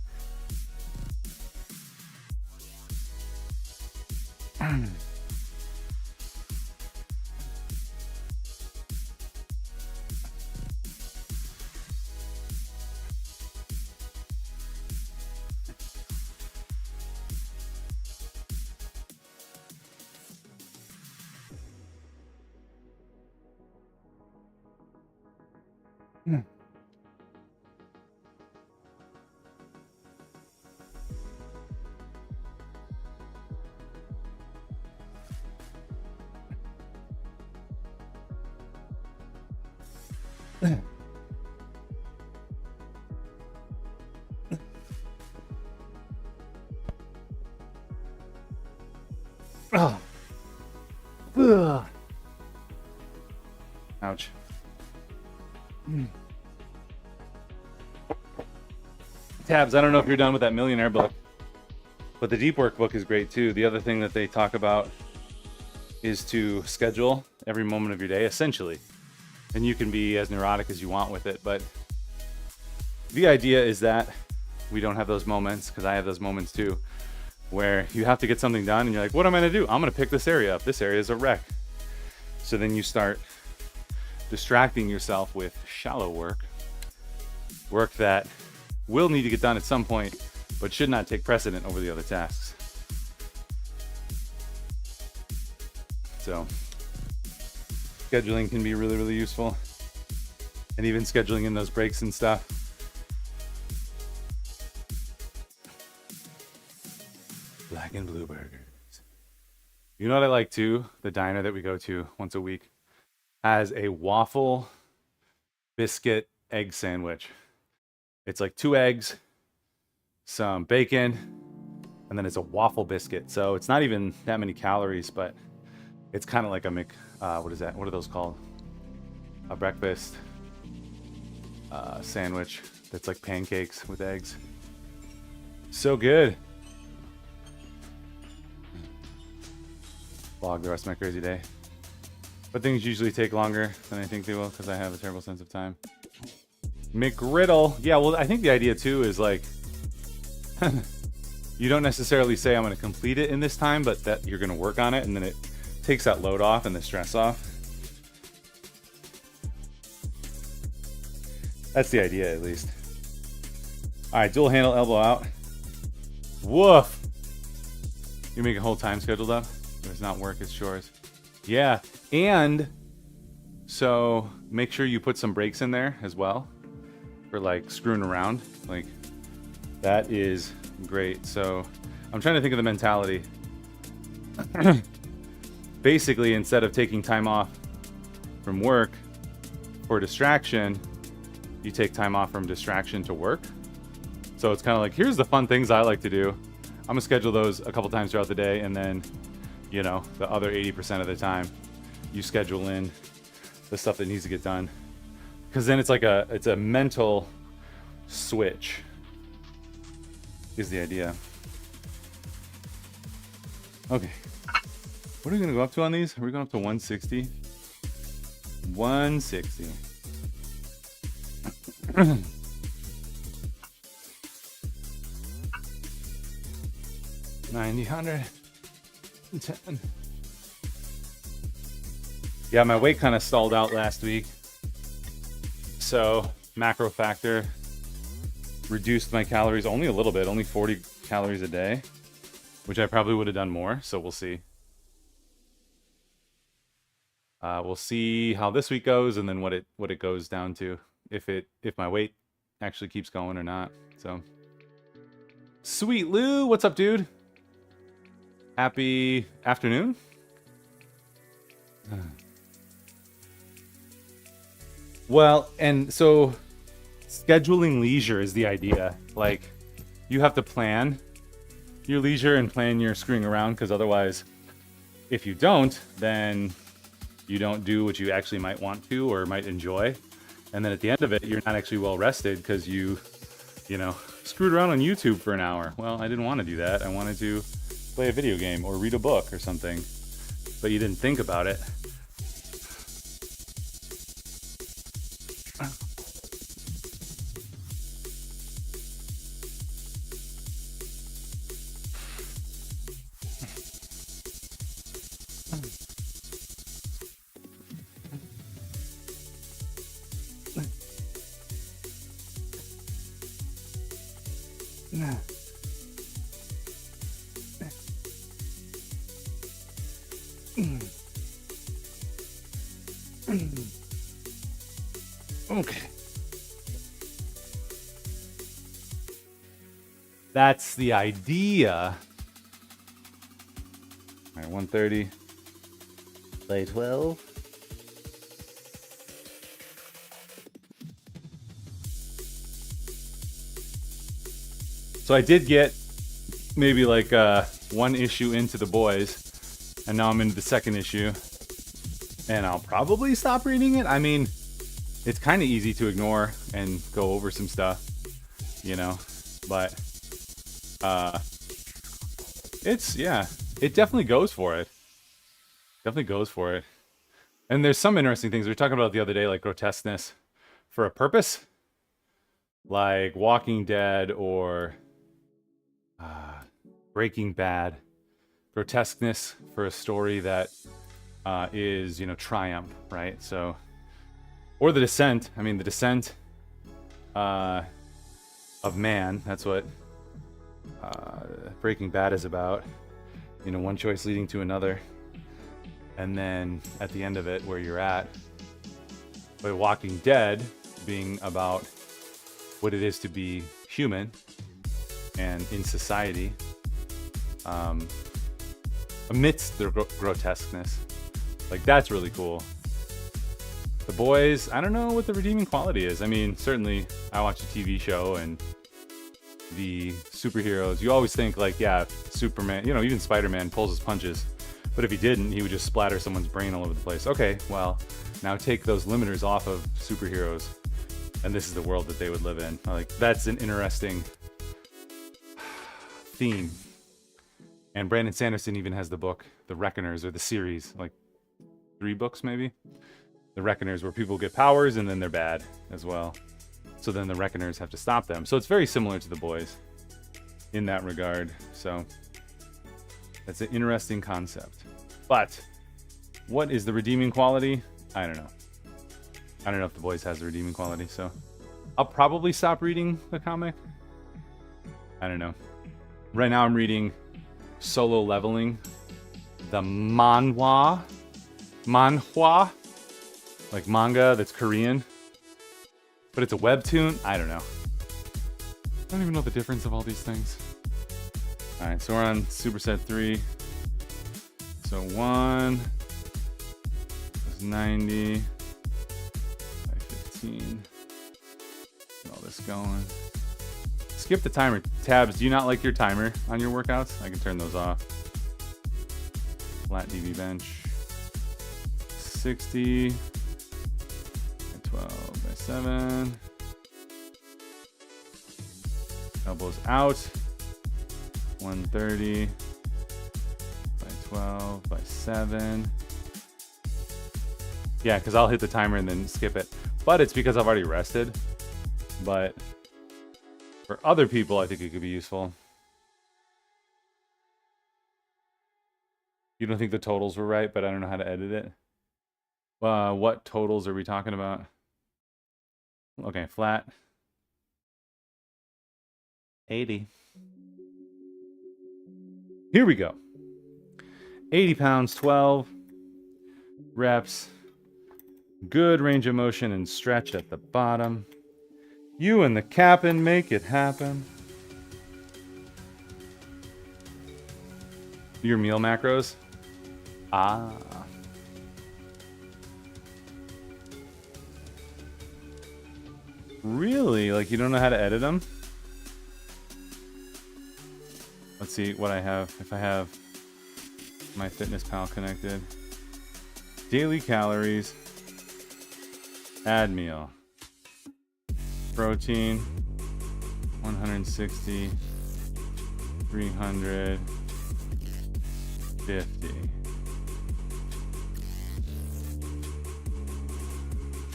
Oh. Ugh. Ouch. Tabs, I don't know if you're done with that millionaire book, but the deep work book is great too. The other thing that they talk about is to schedule every moment of your day, essentially. And you can be as neurotic as you want with it, but the idea is that we don't have those moments, because I have those moments too, where you have to get something done and you're like, what am I going to do? I'm going to pick this area up. This area is a wreck. So then you start distracting yourself with shallow work that will need to get done at some point, but should not take precedent over the other tasks. So scheduling can be really, really useful. And even scheduling in those breaks and stuff. Black and blue burgers. You know what I like too? The diner that we go to once a week has a waffle biscuit egg sandwich. It's like 2 eggs, some bacon, and then it's a waffle biscuit. So it's not even that many calories, but it's kind of like a what is that? What are those called? A breakfast sandwich that's like pancakes with eggs. So good. Vlog the rest of my crazy day. But things usually take longer than I think they will because I have a terrible sense of time. McGriddle. Yeah, well, I think the idea too is like, you don't necessarily say I'm going to complete it in this time, but that you're going to work on it, and then it takes that load off and the stress off. That's the idea, at least. All right, dual handle elbow out. Woof. You make a whole time scheduled up? It's not work, it's chores. Yeah, and so make sure you put some breaks in there as well for like screwing around. Like that is great. So I'm trying to think of the mentality. Basically, instead of taking time off from work for distraction, you take time off from distraction to work. So it's kind of like, here's the fun things I like to do. I'm gonna schedule those a couple times throughout the day, and then, you know, the other 80% of the time, you schedule in the stuff that needs to get done. Because then it's like it's a mental switch. Is the idea. Okay. What are we gonna go up to on these? Are we going up to 160? 160. 90, 100, 10. Yeah, my weight kind of stalled out last week. So, macro factor reduced my calories only a little bit, only 40 calories a day, which I probably would have done more. So, we'll see. We'll see how this week goes, and then what it goes down to, if my weight actually keeps going or not. So, Sweet Lou, what's up, dude? Happy afternoon. Well, and so scheduling leisure is the idea. Like, you have to plan your leisure and plan your screwing around, because otherwise, if you don't, then you don't do what you actually might want to or might enjoy. And then at the end of it, you're not actually well rested because you know, screwed around on YouTube for an hour. Well, I didn't want to do that. I wanted to play a video game or read a book or something. But you didn't think about it. Okay. That's the idea. All right, 130. Play 12. So I did get maybe like one issue into the boys, and now I'm into the second issue, and I'll probably stop reading it. I mean, it's kind of easy to ignore and go over some stuff, you know, but it definitely goes for it. Definitely goes for it. And there's some interesting things we were talking about the other day, like grotesqueness for a purpose, like Walking Dead or Breaking Bad. Grotesqueness for a story that is, you know, triumph, right? So, or The Descent. I mean, The Descent of Man. That's what Breaking Bad is about. You know, one choice leading to another. And then at the end of it, where you're at. But Walking Dead being about what it is to be human and in society, amidst the grotesqueness. Like, that's really cool. The boys, I don't know what the redeeming quality is. I mean, certainly I watch a TV show and the superheroes, you always think like, yeah, Superman, you know, even Spider-Man pulls his punches. But if he didn't, he would just splatter someone's brain all over the place. Okay, well, now take those limiters off of superheroes, and this is the world that they would live in. Like, that's an interesting theme. And Brandon Sanderson even has the book, The Reckoners, or the series, like 3 books maybe? The Reckoners, where people get powers and then they're bad as well. So then the Reckoners have to stop them. So it's very similar to The Boys in that regard. So that's an interesting concept. But what is the redeeming quality? I don't know. I don't know if The Boys has the redeeming quality. So I'll probably stop reading the comic. I don't know. Right now I'm reading solo leveling the manhwa, like manga that's Korean, but it's a webtoon. I don't know. I don't even know the difference of all these things. All right, so we're on superset 3. So 1 is 90 by 15. Get all this going. Skip the timer. Tabs, do you not like your timer on your workouts? I can turn those off. Flat DB bench. 60 by 12 by 7. Elbows out. 130 by 12 by 7. Yeah, because I'll hit the timer and then skip it. But it's because I've already rested. But for other people, I think it could be useful. You don't think the totals were right, but I don't know how to edit it. What totals are we talking about? Okay, flat. 80. Here we go. 80 pounds, 12 reps. Good range of motion and stretch at the bottom. You and the cap'n make it happen. Your meal macros? Ah. Really? Like you don't know how to edit them? Let's see what I have. If I have my FitnessPal connected. Daily calories. Add meal. Protein. 160. 300. 50.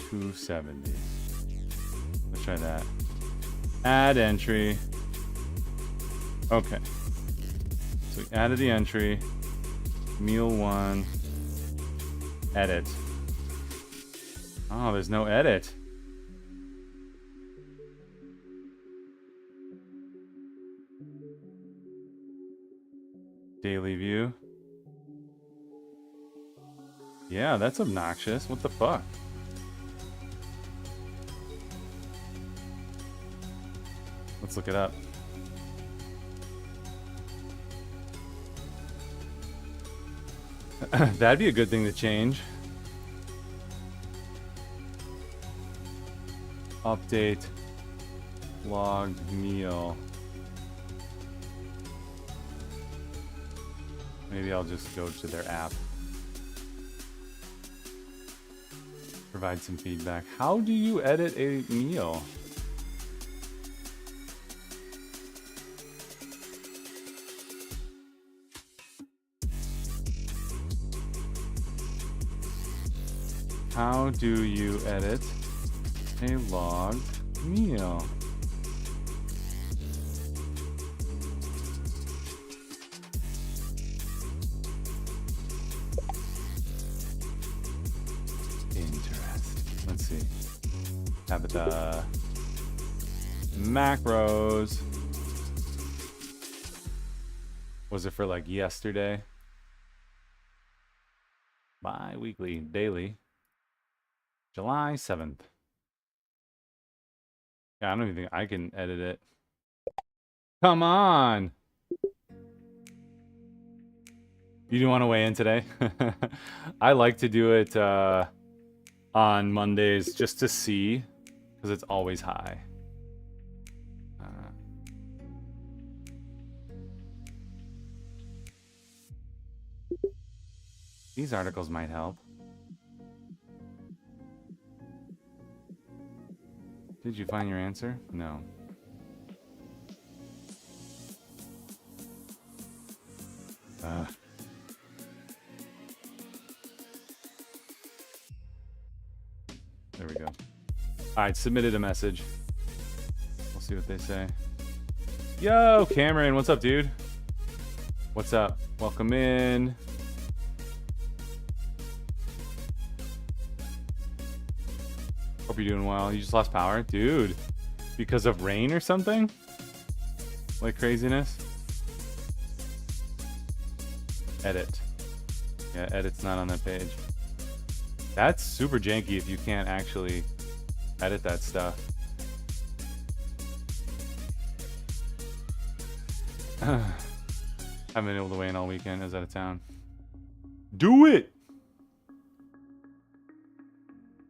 270. Let's try that. Add entry. Okay. So we added the entry. Meal 1. Edit. Oh, there's no edit. Daily view. Yeah, that's obnoxious. What the fuck? Let's look it up. That'd be a good thing to change. Update logged meal. Maybe I'll just go to their app. Provide some feedback. How do you edit a meal? How do you edit a logged meal? Interesting. Let's see. Tabitha. Macros. Was it for like yesterday? Bi-weekly, daily. July 7th. Yeah, I don't even think I can edit it. Come on! You didn't want to weigh in today? I like to do it on Mondays just to see, because it's always high. These articles might help. Did you find your answer? No. There we go. Alright, submitted a message. We'll see what they say. Yo, Cameron, what's up, dude? What's up? Welcome in. Hope you're doing well. You just lost power? Dude, because of rain or something? Like craziness? Edit. Yeah, edit's not on that page. That's super janky if you can't actually edit that stuff. Haven't been able to weigh in all weekend. I was out of town. Do it!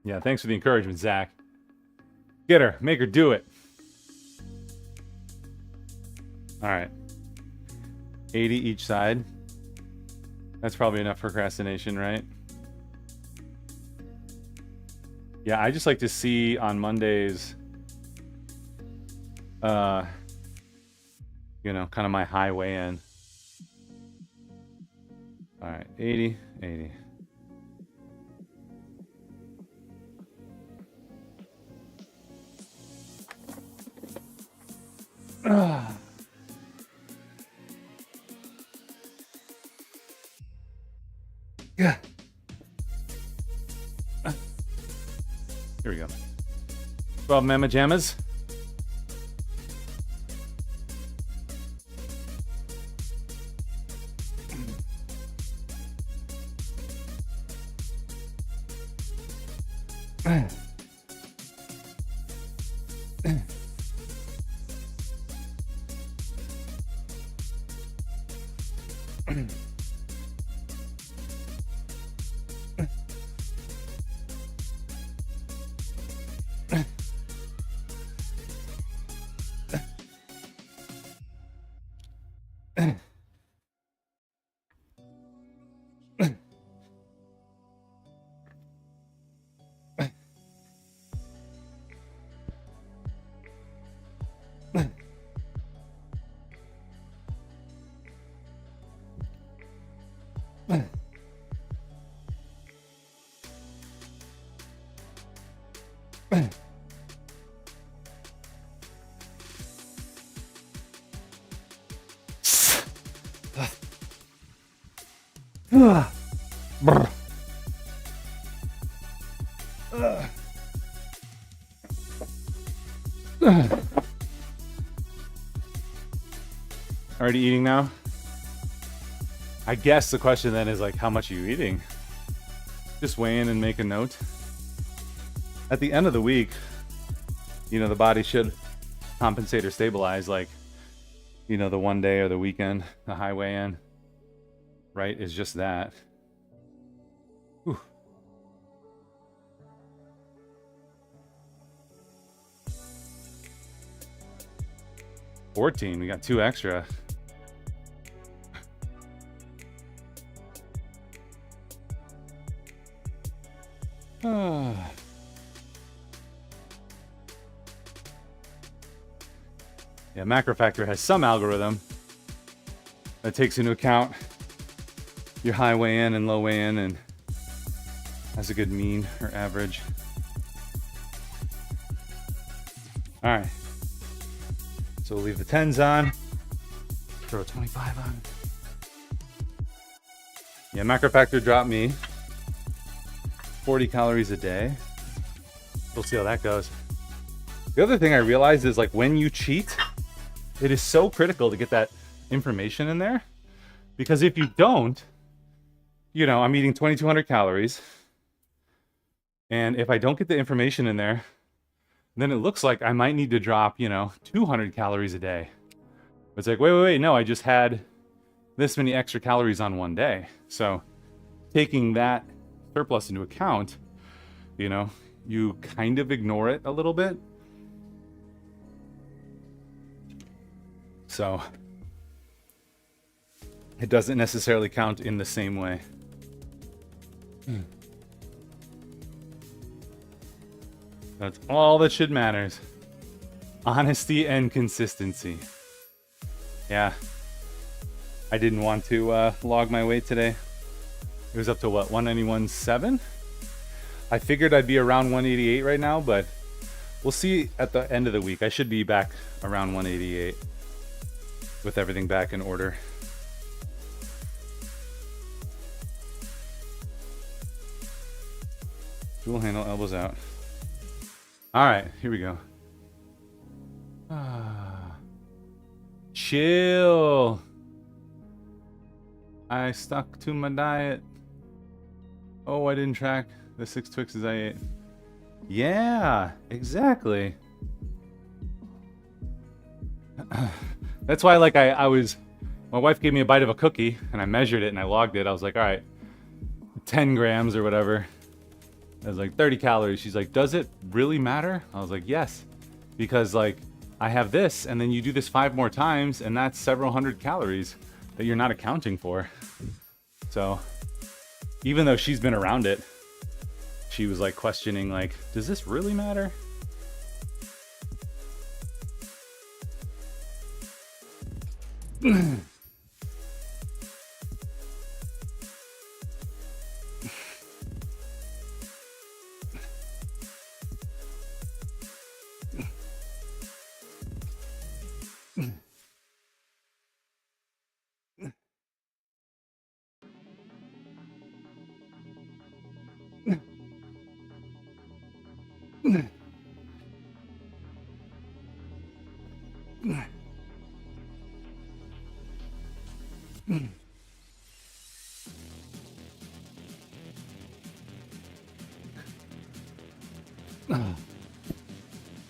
Yeah, thanks for the encouragement, Zach. Get her. Make her do it. Alright. 80 each side. That's probably enough procrastination, right? Yeah, I just like to see on Mondays, you know, kind of my high weigh-in. All right, 80, 80. Yeah. Here we go. 12 Mama Jammas. Already eating now? I guess the question then is like, how much are you eating? Just weigh in and make a note. At the end of the week, you know, the body should compensate or stabilize, like, you know, the one day or the weekend, the high weigh-in, right, is just that. Whew. $14, we got 2 extra. Yeah, Macro Factor has some algorithm that takes into account your high weigh-in and low weigh-in and has a good mean or average. All right. So we'll leave the 10s on, throw a 25 on. Yeah, Macro Factor dropped me 40 calories a day. We'll see how that goes. The other thing I realized is, like, when you cheat, it is so critical to get that information in there, because if you don't, you know, I'm eating 2,200 calories, and if I don't get the information in there, then it looks like I might need to drop, you know, 200 calories a day. It's like, wait, no, I just had this many extra calories on one day. So taking that surplus into account, you know, you kind of ignore it a little bit. So it doesn't necessarily count in the same way. That's all that should matters. Honesty and consistency. Yeah. I didn't want to log my weight today. It was up to what, 191.7? I figured I'd be around 188 right now, but we'll see at the end of the week. I should be back around 188 with everything back in order. Dual handle, elbows out. All right, here we go. Chill. I stuck to my diet. Oh, I didn't track the 6 Twixes I ate. Yeah, exactly. That's why, like, I was... My wife gave me a bite of a cookie, and I measured it, and I logged it. I was like, all right, 10 grams or whatever. I was like, 30 calories. She's like, does it really matter? I was like, yes. Because, like, I have this, and then you do this 5 more times, and that's several hundred calories that you're not accounting for. So, even though she's been around it, she was, like, questioning, like, does this really matter?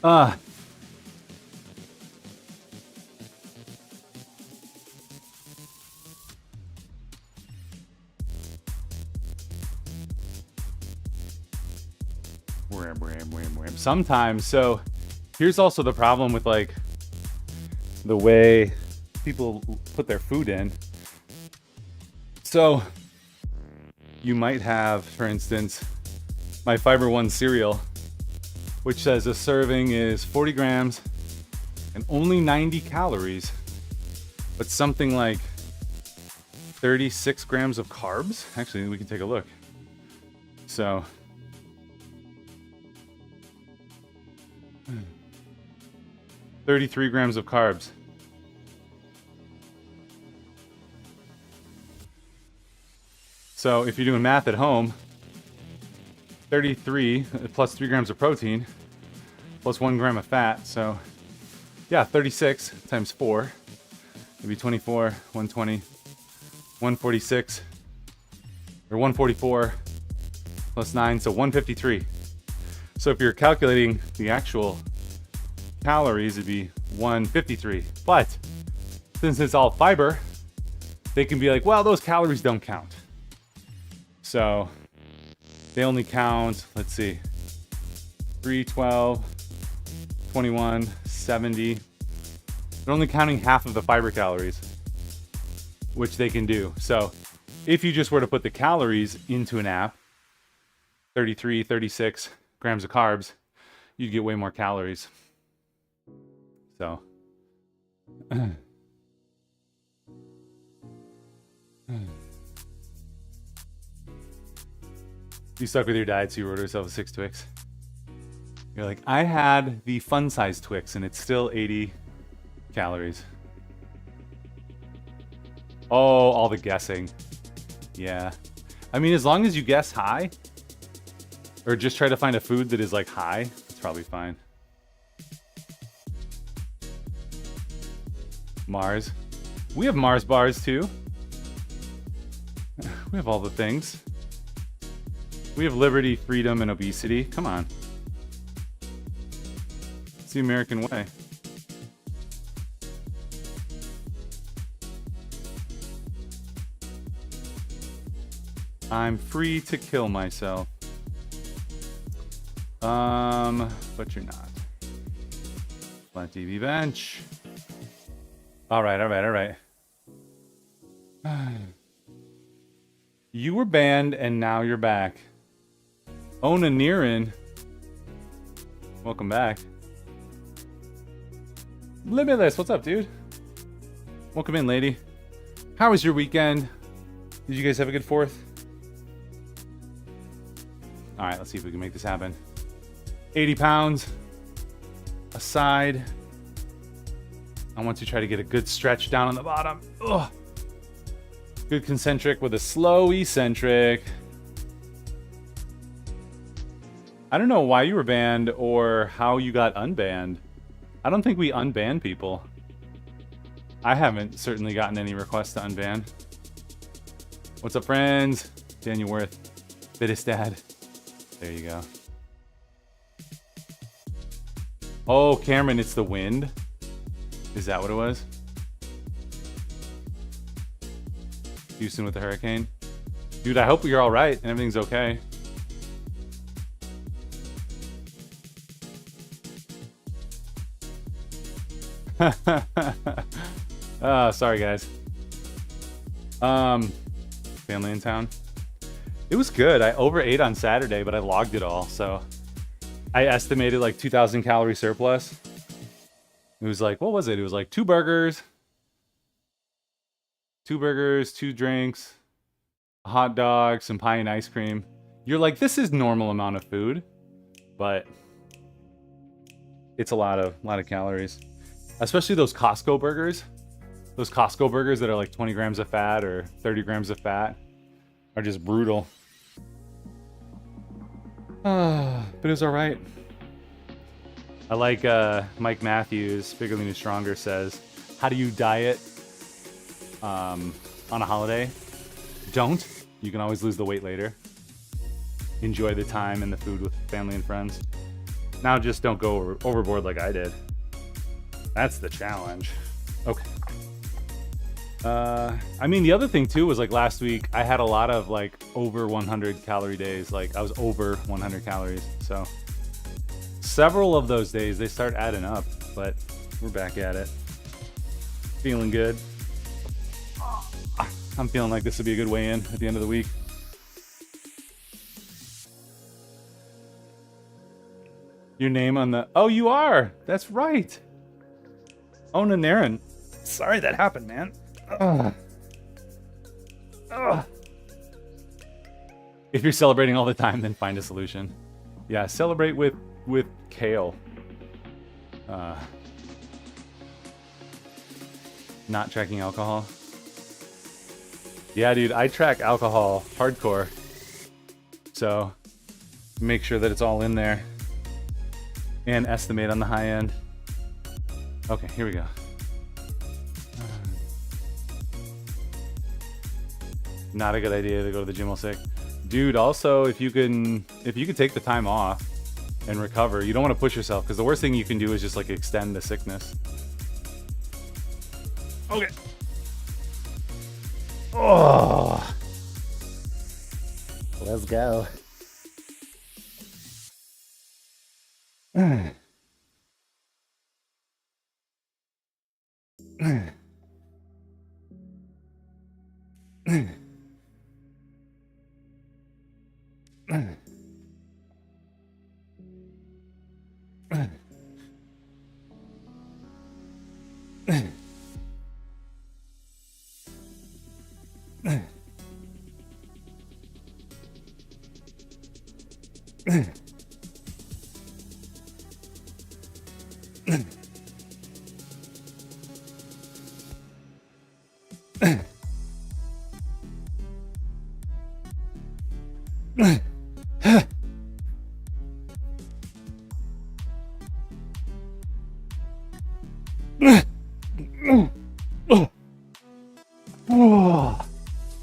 Ah. Sometimes. So here's also the problem with, like, the way people put their food in. So you might have, for instance, my Fiber One cereal, which says a serving is 40 grams and only 90 calories, but something like 36 grams of carbs. Actually, we can take a look. So 33 grams of carbs. So if you're doing math at home, 33 plus 3 grams of protein plus 1 gram of fat. So yeah, 36 times 4, maybe 24, 120, 146, or 144 plus 9, so 153. So if you're calculating the actual calories, it'd be 153. But since it's all fiber, they can be like, well, those calories don't count. So they only count, let's see, 3, 12, 21, 70. They're only counting half of the fiber calories, which they can do. So if you just were to put the calories into an app, 33, 36 grams of carbs, you'd get way more calories. So you stuck with your diet, so you ordered yourself a 6 Twix. You're like, I had the fun size Twix and it's still 80 calories. Oh, all the guessing. Yeah. I mean, as long as you guess high, or just try to find a food that is like high, it's probably fine. Mars. We have Mars bars too. We have all the things. We have liberty, freedom, and obesity. Come on. It's the American way. I'm free to kill myself. But you're not. Flat TV bench. All right. You were banned and now you're back. Onanirin. Welcome back. Limitless, what's up, dude? Welcome in, lady. How was your weekend? Did you guys have a good 4th? All right, let's see if we can make this happen. 80 pounds aside. I want to try to get a good stretch down on the bottom. Ugh. Good concentric with a slow eccentric. I don't know why you were banned or how you got unbanned. I don't think we unban people. I haven't certainly gotten any requests to unban. What's up, friends? Daniel Worth, Bittistad. There you go. Oh, Cameron, it's the wind. Is that what it was? Houston with the hurricane. Dude, I hope you're all right and everything's okay. Sorry guys. Family in town. It was good. I overate on Saturday, but I logged it all, so I estimated like 2,000 calorie surplus. It was like, what was it? It was like 2 burgers, 2 drinks, a hot dog, some pie and ice cream. You're like, this is normal amount of food, but it's a lot of calories. Especially those Costco burgers. Those Costco burgers that are like 20 grams of fat or 30 grams of fat are just brutal. But it was all right. I like Mike Matthews, Bigger Lean and Stronger, says, how do you diet on a holiday? Don't. You can always lose the weight later. Enjoy the time and the food with family and friends. Now just don't go overboard like I did. That's the challenge. Okay. I mean, the other thing too was like last week I had a lot of like over 100 calorie days. Like I was over 100 calories. So several of those days they start adding up, but we're back at it. Feeling good. I'm feeling like this would be a good weigh in at the end of the week. Your name on the... Oh, you are! That's right! Ona Naren. Sorry that happened, man. Ugh. Ugh. If you're celebrating all the time, then find a solution. Yeah, celebrate with kale. Not tracking alcohol. Yeah, dude, I track alcohol hardcore. So make sure that it's all in there. And estimate on the high end. Okay, here we go. Not a good idea to go to the gym while sick. Dude, also, if you could take the time off and recover, you don't want to push yourself, because the worst thing you can do is just like extend the sickness. Okay. Oh. Let's go.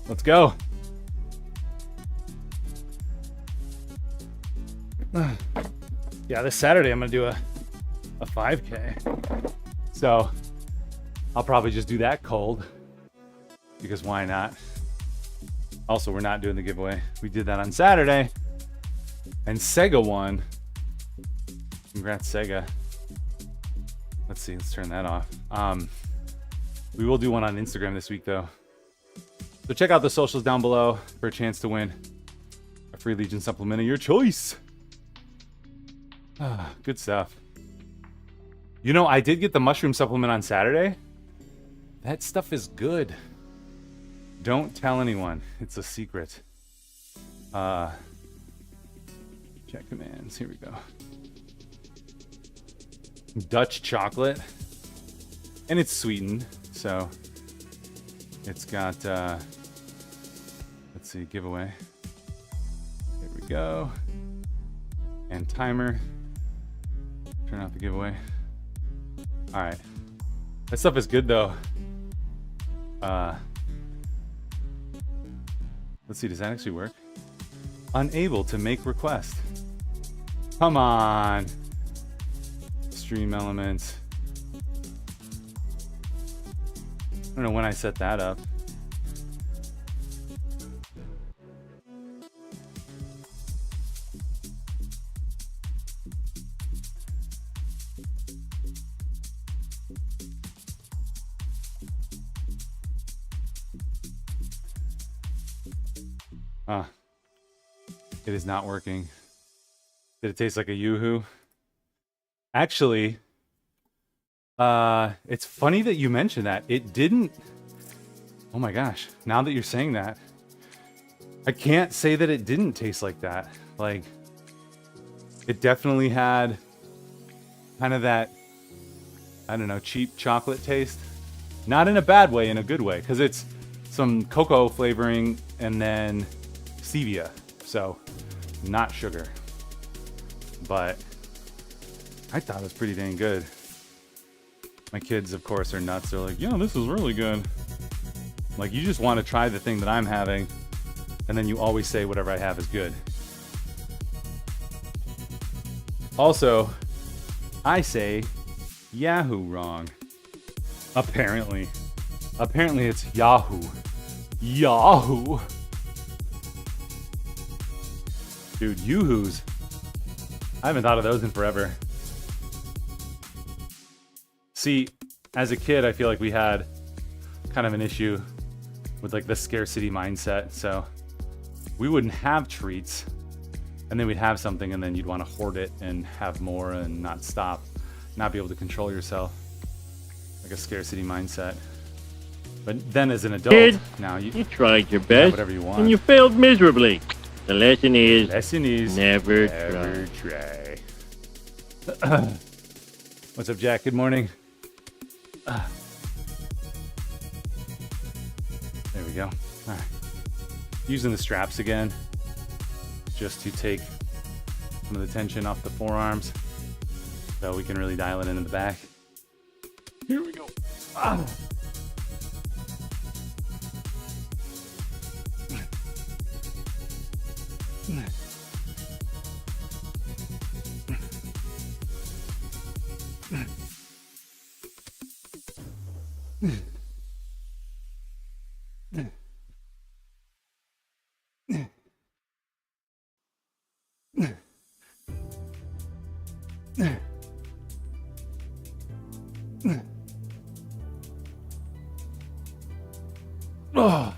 Let's go. Yeah, this Saturday I'm gonna do a 5K. So I'll probably just do that cold, because why not? Also, we're not doing the giveaway. We did that on Saturday, and Sega won. Congrats, Sega. Let's see, let's turn that off. We will do one on Instagram this week though. So check out the socials down below for a chance to win a free Legion supplement of your choice. Good stuff. You know, I did get the mushroom supplement on Saturday. That stuff is good. Don't tell anyone. It's a secret. Chat commands. Here we go. Dutch chocolate. And it's sweetened. So it's got, let's see, giveaway. There we go. And timer. Turn off the giveaway. All right. That stuff is good though. Let's see, does that actually work? Unable to make request. Come on. Stream elements. I don't know when I set that up. Ah, it is not working. Did it taste like a yoo-hoo? Actually, it's funny that you mentioned that. It didn't. Oh my gosh! Now that you're saying that, I can't say that it didn't taste like that. Like, it definitely had kind of that, I don't know, cheap chocolate taste. Not in a bad way, in a good way, because it's some cocoa flavoring and then stevia, so not sugar. But I thought it was pretty dang good. My kids, of course, are nuts. They're like, "Yeah, this is really good." Like, you just want to try the thing that I'm having, and then you always say whatever I have is good. Also, I say Yahoo wrong. Apparently. Apparently it's Yahoo. Yahoo. Dude, Yoo-hoos. I haven't thought of those in forever. See, as a kid, I feel like we had kind of an issue with like the scarcity mindset. So we wouldn't have treats, and then we'd have something, and then you'd want to hoard it and have more and not stop, not be able to control yourself. Like a scarcity mindset. But then as an adult, Kid, now you tried your have best, whatever you want. and you failed miserably. The lesson is never try. What's up, Jack? Good morning. There we go. All right. Using the straps again, just to take some of the tension off the forearms, so we can really dial it into the back. Here we go. Ah. Oh.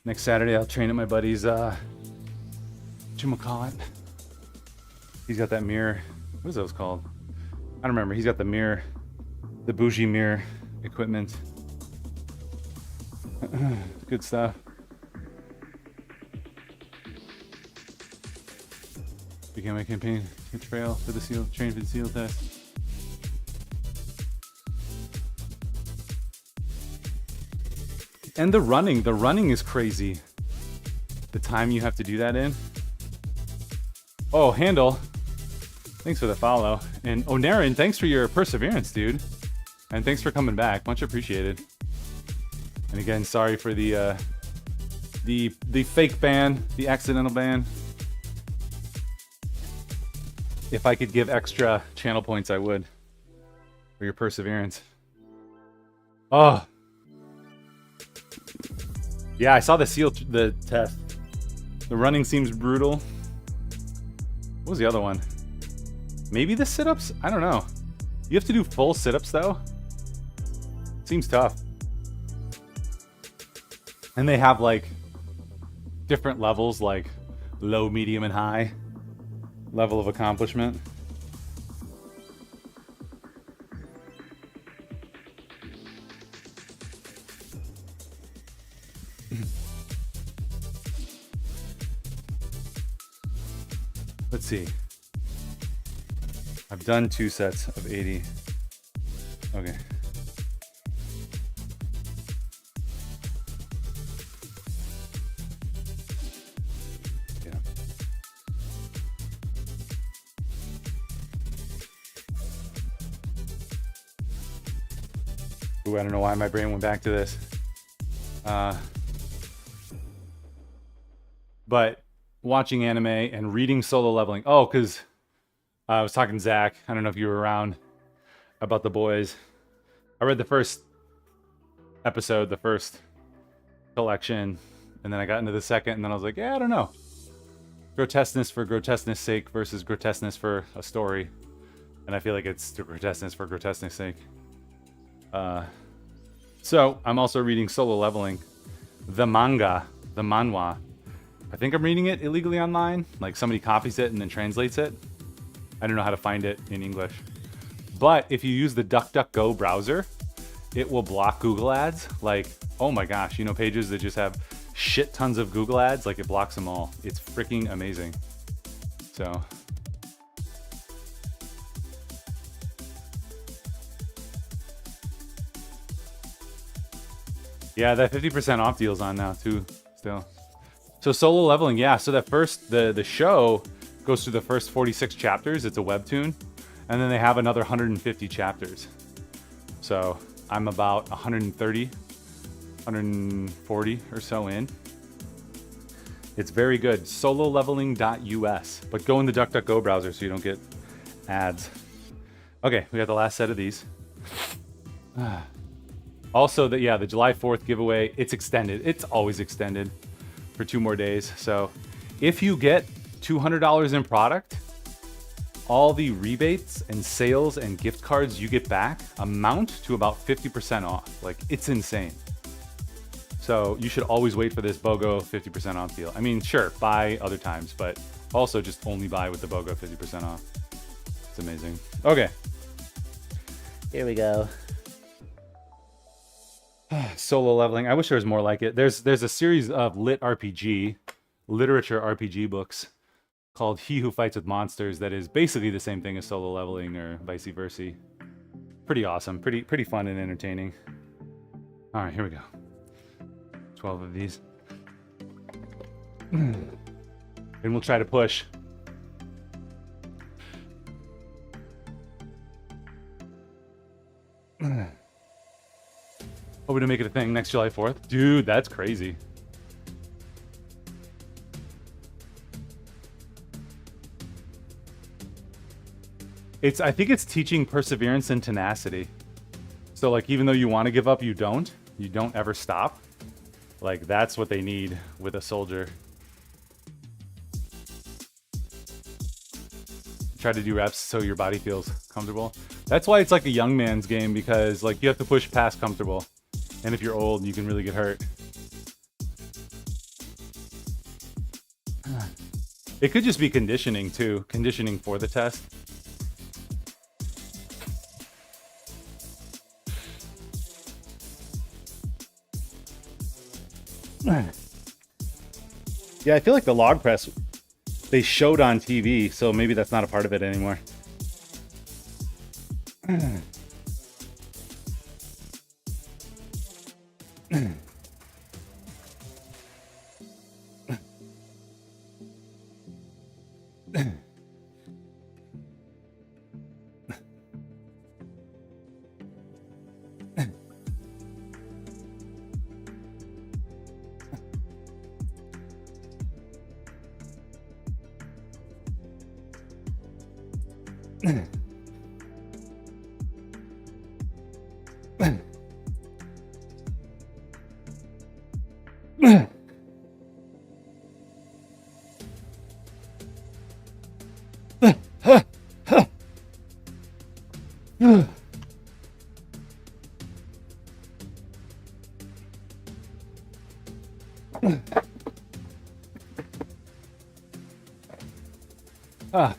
Next Saturday, I'll train at my buddy's whatchamacallit. He's got that mirror. What is those called? I don't remember. He's got the mirror, the bougie mirror equipment. Good stuff. Began my campaign to trail for the SEAL, train for the SEAL test. And the running is crazy. The time you have to do that in. Oh, Handle, thanks for the follow. And Onarin, thanks for your perseverance, dude. And thanks for coming back, much appreciated. And again, sorry for the fake ban, the accidental ban. If I could give extra channel points, I would. For your perseverance. Oh. Yeah, I saw the test. The running seems brutal. What was the other one? Maybe the sit-ups? I don't know. You have to do full sit-ups though? Seems tough. And they have like different levels, like low, medium, and high level of accomplishment. Let's see. I've done 2 sets of 80. Okay. Yeah. Ooh, I don't know why my brain went back to this. But watching anime and reading Solo Leveling. Oh, because I was talking to Zach. I don't know if you were around about The Boys. I read the first episode, the first collection, and then I got into the second, and then I was like, yeah, I don't know. Grotesqueness for grotesqueness sake versus grotesqueness for a story. And I feel like it's the grotesqueness for grotesqueness sake. So I'm also reading Solo Leveling, the manga, the manhwa. I think I'm reading it illegally online. Like somebody copies it and then translates it. I don't know how to find it in English. But if you use the DuckDuckGo browser, it will block Google ads. Like, oh my gosh, you know, pages that just have shit tons of Google ads, like it blocks them all. It's freaking amazing. So yeah, that 50% off deal's on now too, still. So Solo Leveling, yeah, so that first, the show goes through the first 46 chapters. It's a webtoon. And then they have another 150 chapters. So I'm about 130, 140 or so in. It's very good. Sololeveling.us. But go in the DuckDuckGo browser so you don't get ads. Okay, we got the last set of these. Also, the July 4th giveaway, it's extended. It's always extended for 2 more days. So if you get $200 in product, all the rebates and sales and gift cards you get back amount to about 50% off. Like, it's insane. So you should always wait for this BOGO 50% off deal. I mean, sure, buy other times, but also just only buy with the BOGO 50% off. It's amazing. Okay. Here we go. Solo Leveling. I wish there was more like it. There's a series of literature RPG books called He Who Fights with Monsters that is basically the same thing as Solo Leveling or vice versa. Pretty awesome. Pretty fun and entertaining. All right, here we go. 12 of these. And we'll try to push. Hoping to make it a thing next July 4th. Dude, that's crazy. I think it's teaching perseverance and tenacity. So like, even though you want to give up, you don't ever stop. Like, that's what they need with a soldier. Try to do reps so your body feels comfortable. That's why it's like a young man's game, because like you have to push past comfortable. And if you're old, you can really get hurt. It could just be conditioning too. Conditioning for the test. Yeah, I feel like the log press, they showed on TV, so maybe that's not a part of it anymore. Ah.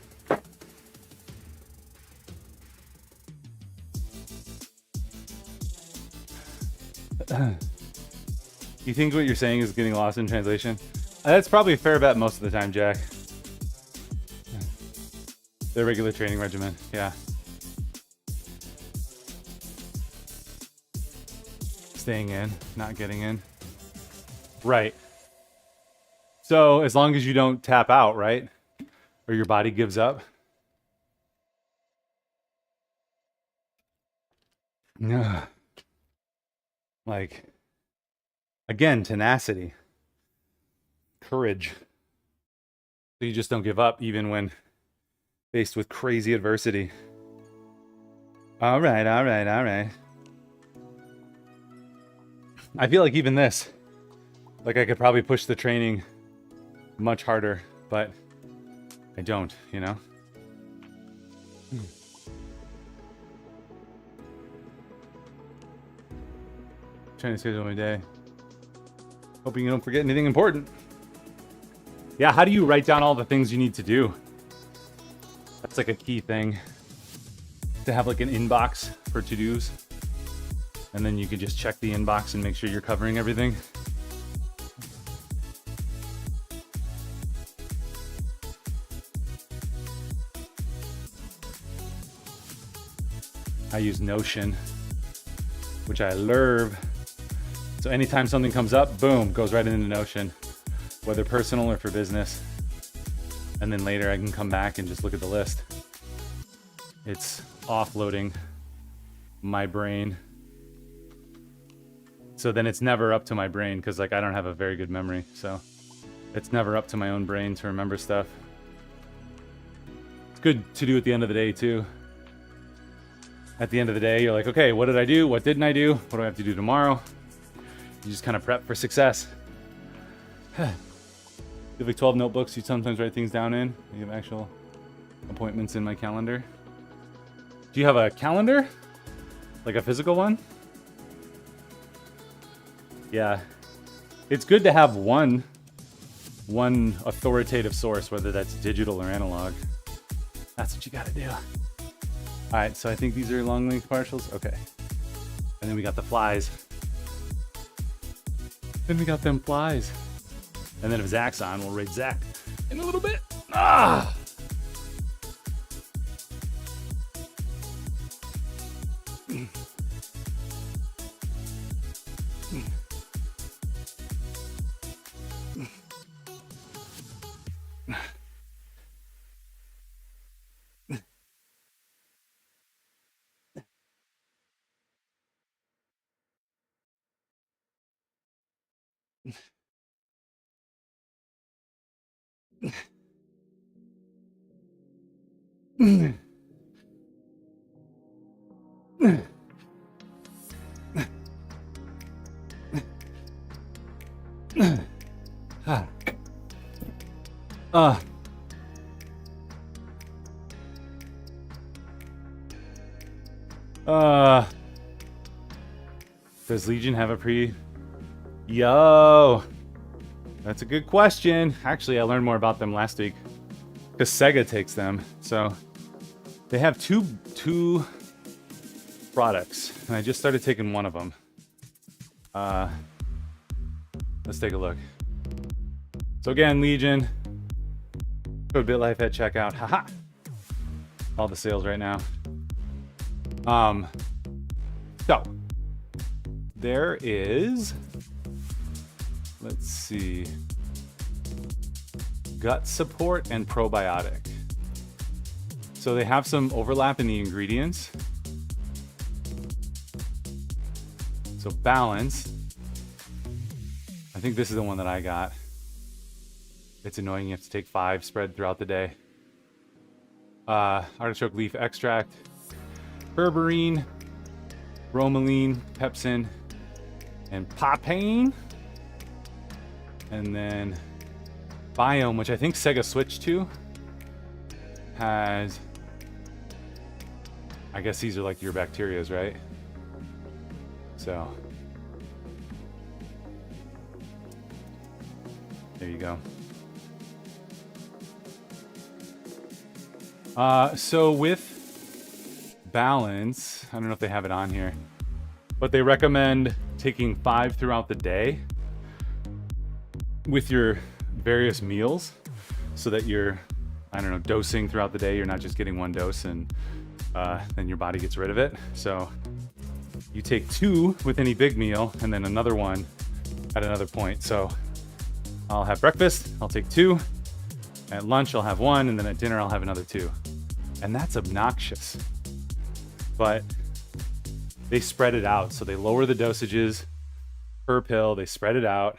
You think what you're saying is getting lost in translation? That's probably a fair bet most of the time, Jack. The regular training regimen, yeah. Staying in, not getting in. Right. So as long as you don't tap out, right? Or your body gives up. Like, again, tenacity, courage. So you just don't give up even when faced with crazy adversity. All right. I feel like even this, like I could probably push the training much harder, but I don't, you know? Trying to schedule my day. Hoping you don't forget anything important. Yeah, how do you write down all the things you need to do? That's like a key thing. To have like an inbox for to-dos. And then you can just check the inbox and make sure you're covering everything. I use Notion, which I love. So anytime something comes up, boom, goes right into Notion, whether personal or for business. And then later I can come back and just look at the list. It's offloading my brain. So then it's never up to my brain because like I don't have a very good memory. So it's never up to my own brain to remember stuff. It's good to do at the end of the day too. At the end of the day, you're like, okay, what did I do? What didn't I do? What do I have to do tomorrow? You just kind of prep for success. You have like 12 notebooks you sometimes write things down in. You have actual appointments in my calendar. Do you have a calendar? Like a physical one? Yeah. It's good to have one authoritative source, whether that's digital or analog. That's what you gotta do. All right, so I think these are long length partials. Okay. And then we got the flies. Then we got them flies. And then if Zach's on, we'll raid Zach in a little bit. Ah! Does Legion have a pre? Yo, that's a good question. Actually, I learned more about them last week because Sega takes them. So they have two products, and I just started taking one of them. Let's take a look. So again, Legion, code BitLife at checkout. Haha. All the sales right now. So there is, let's see, gut support and probiotic. So they have some overlap in the ingredients. So balance. I think this is the one that I got. It's annoying, you have to take 5 spread throughout the day. Artichoke leaf extract, berberine, bromelain, pepsin, and papain. And then Biome, which I think Sega switched to, has, I guess these are like your bacterias, right? So there you go. So with balance, I don't know if they have it on here, but they recommend taking 5 throughout the day with your various meals so that you're, I don't know, dosing throughout the day. You're not just getting one dose and then your body gets rid of it. So you take 2 with any big meal and then another one at another point. So I'll have breakfast, I'll take 2. At lunch, I'll have 1, and then at dinner, I'll have another 2. And that's obnoxious. But they spread it out. So they lower the dosages per pill. They spread it out.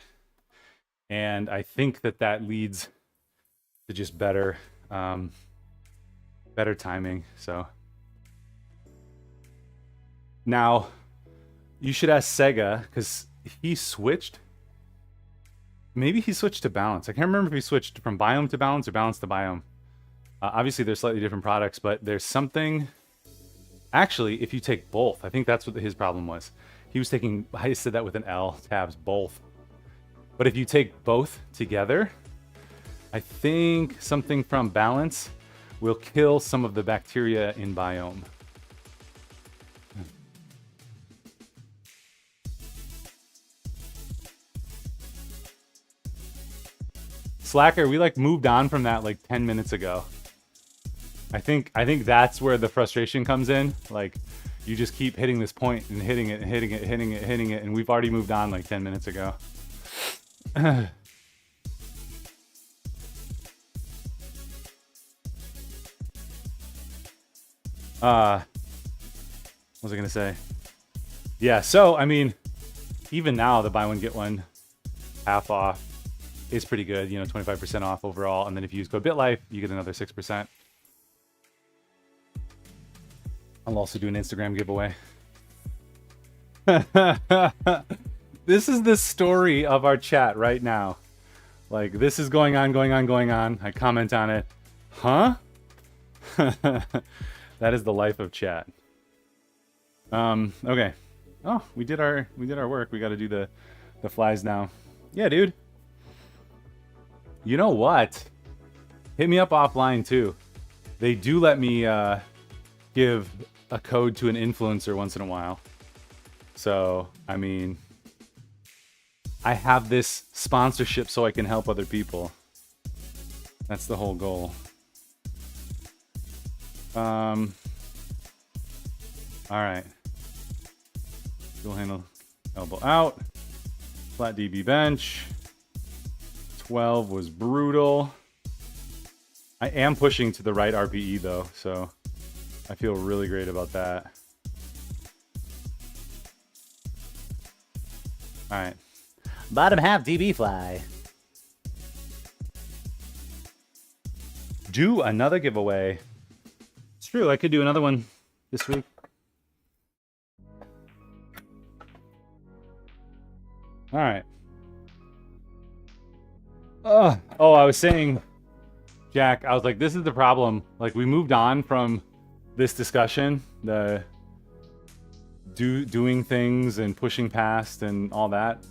And I think that leads to just better timing. So now you should ask Sega, because he switched. Maybe he switched to balance. I can't remember if he switched from biome to balance or balance to biome. Obviously, they're slightly different products, but there's something. Actually, if you take both, I think that's what his problem was. He was taking, I said that with an L, tabs, both. But if you take both together, I think something from balance will kill some of the bacteria in biome. Slacker, we like moved on from that like 10 minutes ago. I think that's where the frustration comes in. Like, you just keep hitting this point and hitting it and hitting it, hitting it, hitting it, and we've already moved on like 10 minutes ago. What was I gonna say? Yeah, so I mean, even now the buy one get one half off is pretty good. You know, 25% off overall, and then if you use code BitLife, you get another 6%. I'll also do an Instagram giveaway. This is the story of our chat right now. Like, this is going on, going on, going on. I comment on it. Huh? That is the life of chat. Okay. Oh, we did our work. We got to do the flies now. Yeah, dude. You know what? Hit me up offline too. They do let me give a code to an influencer once in a while. So, I mean, I have this sponsorship so I can help other people. That's the whole goal. All right. Dual handle, elbow out. Flat DB bench. 12 was brutal. I am pushing to the right RPE though, so I feel really great about that. All right. Bottom half DB fly. Do another giveaway. It's true, I could do another one this week. All right. Oh, I was saying, Jack, I was like, this is the problem. Like, we moved on from this discussion, the doing things and pushing past and all that,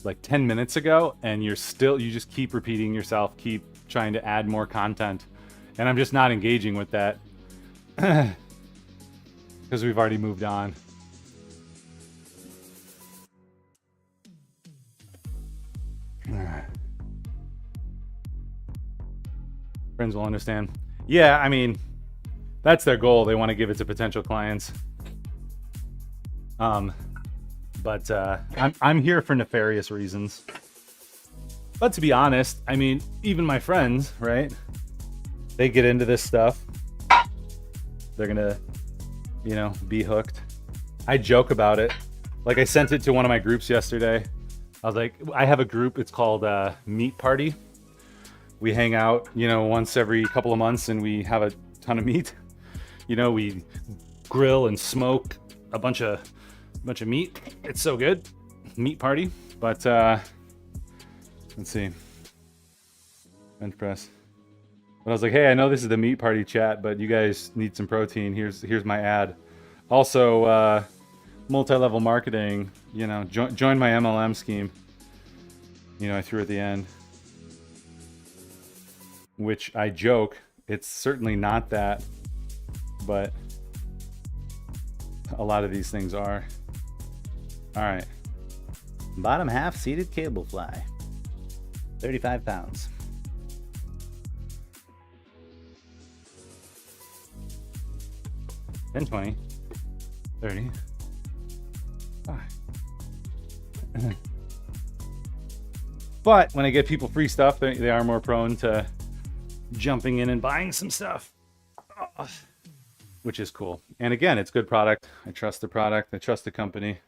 like 10 minutes ago, and you just keep repeating yourself, keep trying to add more content, and I'm just not engaging with that because we've already moved on. Friends will understand. Yeah, I mean, that's their goal. They want to give it to potential clients. But I'm here for nefarious reasons. But to be honest, I mean, even my friends, right? They get into this stuff. They're gonna, you know, be hooked. I joke about it. Like, I sent it to one of my groups yesterday. I was like, I have a group. It's called Meat Party. We hang out, you know, once every couple of months, and we have a ton of meat. You know, we grill and smoke a bunch of meat. It's so good. Meat Party. But let's see. Bench press. But I was like, hey, I know this is the Meat Party chat, but you guys need some protein. Here's my ad. Also, multi-level marketing. You know, join my MLM scheme. You know, I threw at the end. Which I joke, it's certainly not that, but a lot of these things are. All right. Bottom half seated cable fly. 35 pounds. 10, 20, 30. 5. But when I get people free stuff, they are more prone to jumping in and buying some stuff, which is cool. And again, it's good product. I trust the product. I trust the company.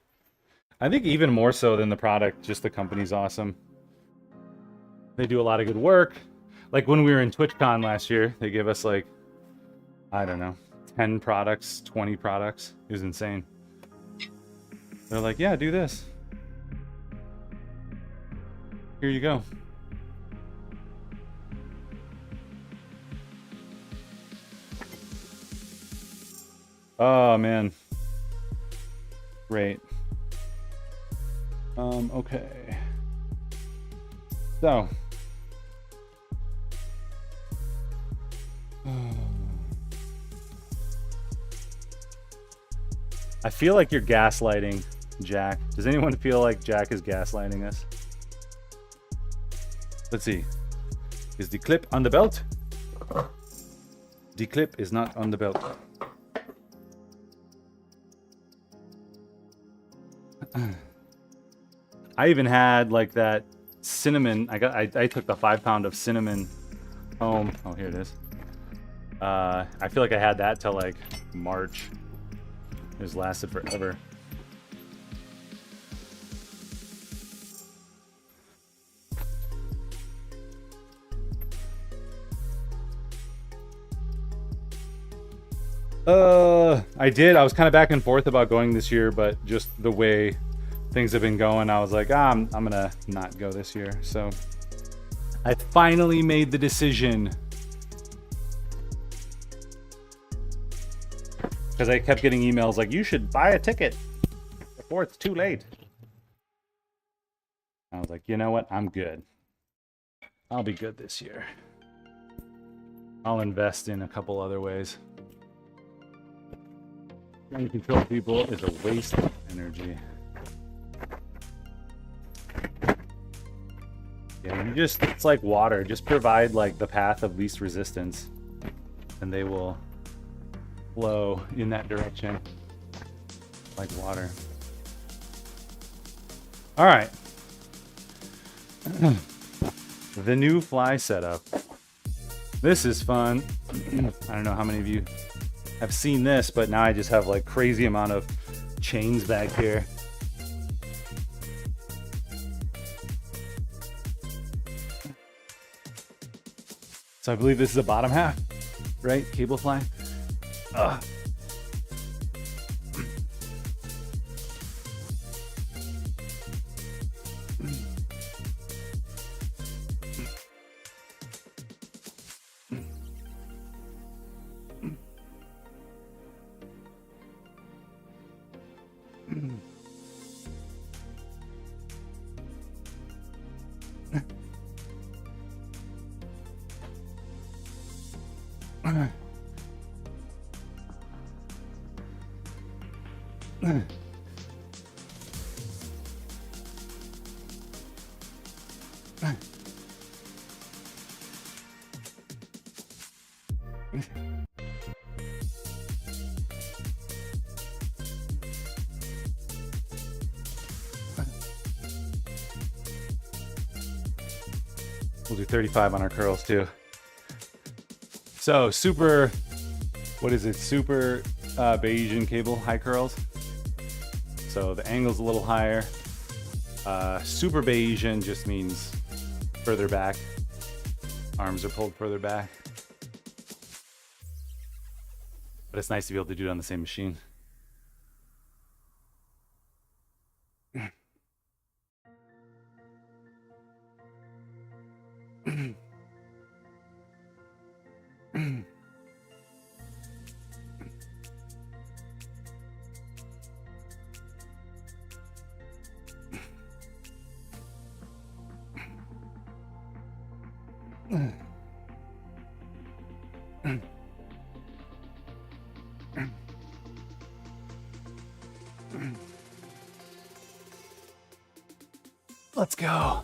I think even more so than the product, just the company's awesome. They do a lot of good work. Like when we were in TwitchCon last year, they gave us like, I don't know, 10 products, 20 products. It was insane. They're like, yeah, do this. Here you go. Oh, man. Great. Okay. So. I feel like you're gaslighting Jack. Does anyone feel like Jack is gaslighting us? Let's see. Is the clip on the belt? The clip is not on the belt. I even had like that cinnamon. I took the 5 pound of cinnamon home. Oh, here it is. I feel like I had that till like March. It just lasted forever. I did. I was kind of back and forth about going this year, but just the way things have been going, I was like, I'm gonna not go this year. So I finally made the decision. Because I kept getting emails like, you should buy a ticket before it's too late. I was like, you know what? I'm good. I'll be good this year. I'll invest in a couple other ways. Trying to control people is a waste of energy. Yeah, it's like water. Just provide like the path of least resistance and they will flow in that direction like water. All right. The new fly setup. This is fun. I don't know how many of you have seen this, but now I just have like crazy amount of chains back here. So I believe this is the bottom half, right? Cable fly. Ugh. We'll do 35 on our curls too. So super, what is it? Super Bayesian cable high curls. So the angle's a little higher. Super Bayesian just means further back. Arms are pulled further back. But it's nice to be able to do it on the same machine. Let's go.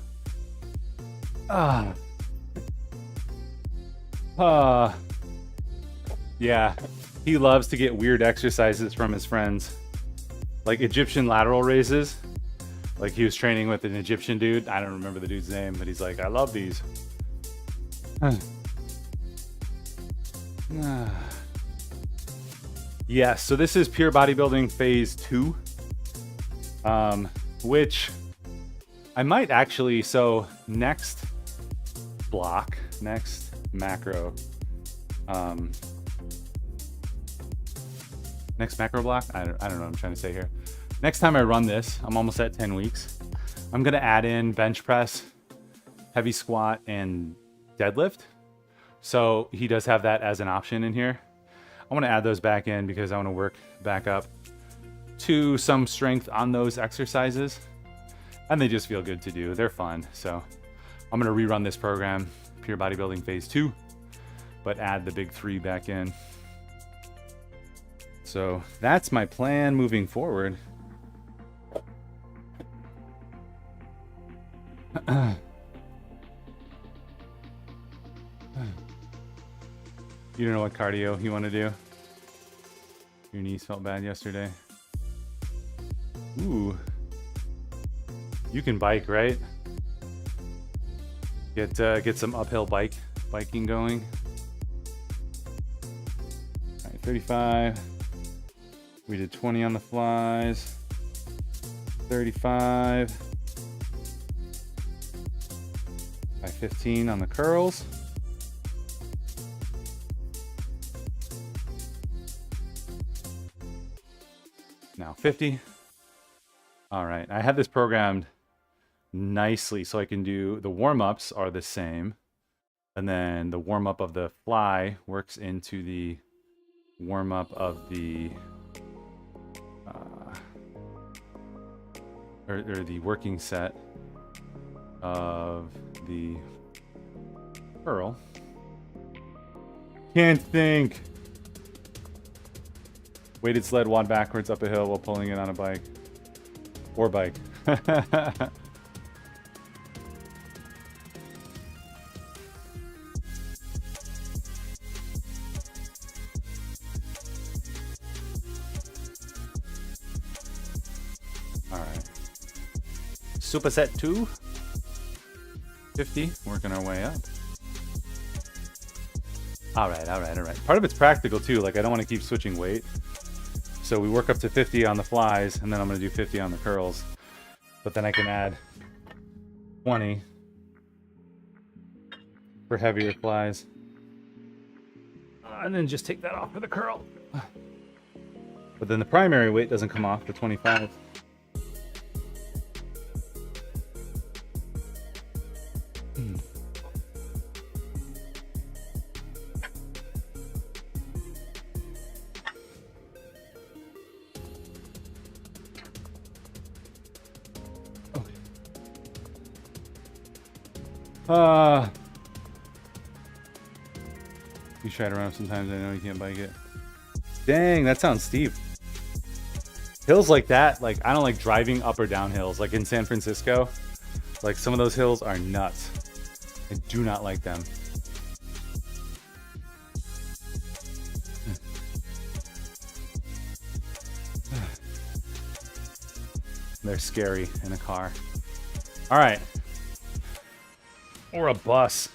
Yeah, he loves to get weird exercises from his friends, like Egyptian lateral raises. Like he was training with an Egyptian dude. I don't remember the dude's name, but he's like, I love these. Yeah, so this is Pure Bodybuilding Phase 2. which I might actually, so next block, next macro, next macro block, I don't know what I'm trying to say here. Next time I run this, I'm almost at 10 weeks. I'm gonna add in bench press, heavy squat, and deadlift. So he does have that as an option in here. I wanna add those back in because I wanna work back up to some strength on those exercises. And they just feel good to do. They're fun. So I'm gonna rerun this program, Pure Bodybuilding Phase 2, but add the big 3 back in. So that's my plan moving forward. You don't know what cardio you want to do? Your knees felt bad yesterday. Ooh. You can bike, right? Get some uphill biking going. All right, 35. We did 20 on the flies. 35. By 15 on the curls. Now 50. All right, I have this programmed nicely so I can do the warm-ups are the same, and then the warm-up of the fly works into the warm-up of the or the working set of the curl. Can't think. Weighted sled wad backwards up a hill while pulling it on a bike. Or bike. Alright. Superset 2. 50. Working our way up. Alright. Part of it's practical too. Like, I don't want to keep switching weight. So we work up to 50 on the flies, and then I'm going to do 50 on the curls. But then I can add 20 for heavier flies. And then just take that off for the curl. But then the primary weight doesn't come off, the 25. You try it around sometimes. I know you can't bike it. Dang, that sounds steep. Hills like that, like, I don't like driving up or down hills. Like in San Francisco, like some of those hills are nuts. I do not like them. They're scary in a car. All right. Or a bus.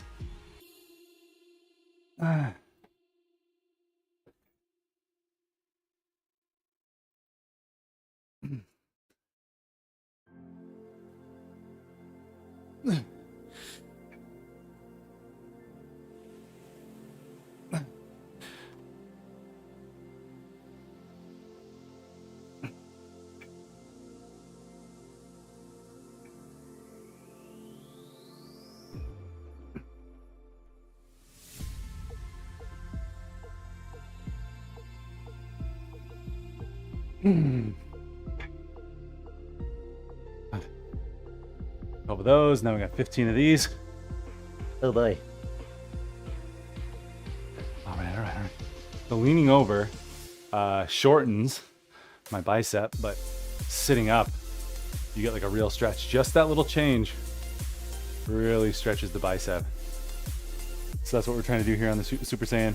Couple of those. Now we got 15 of these. Oh boy. All right. The leaning over shortens my bicep, but sitting up, you get like a real stretch. Just that little change really stretches the bicep. So that's what we're trying to do here on the Super Saiyan.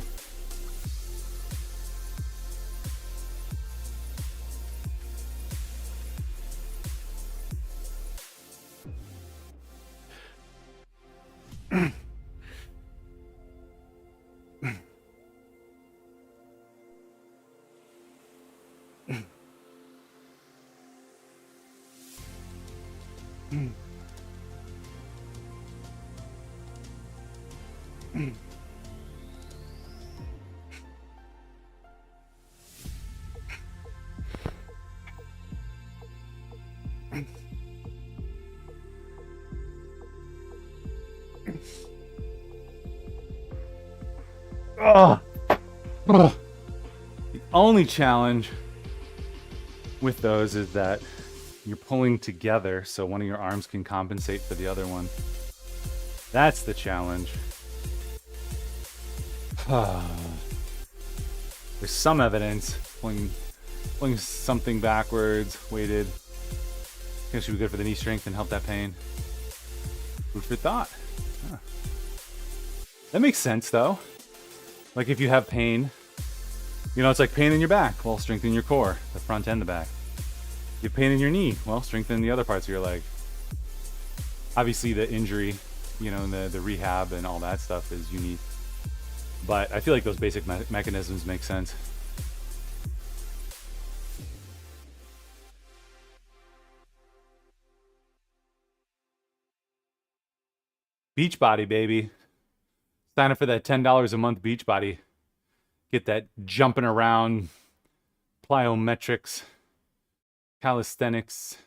Oh. The only challenge with those is that you're pulling together so one of your arms can compensate for the other one. That's the challenge. There's some evidence pulling something backwards, weighted. I think it should be good for the knee strength and help that pain. Food for thought. Huh. That makes sense though. Like if you have pain, you know, it's like pain in your back. Well, strengthen your core, the front and the back. You have pain in your knee. Well, strengthen the other parts of your leg. Obviously the injury, you know, the rehab and all that stuff is unique. But I feel like those basic mechanisms make sense. Beachbody, baby. Sign up for that $10 a month Beachbody. Get that jumping around, plyometrics, calisthenics.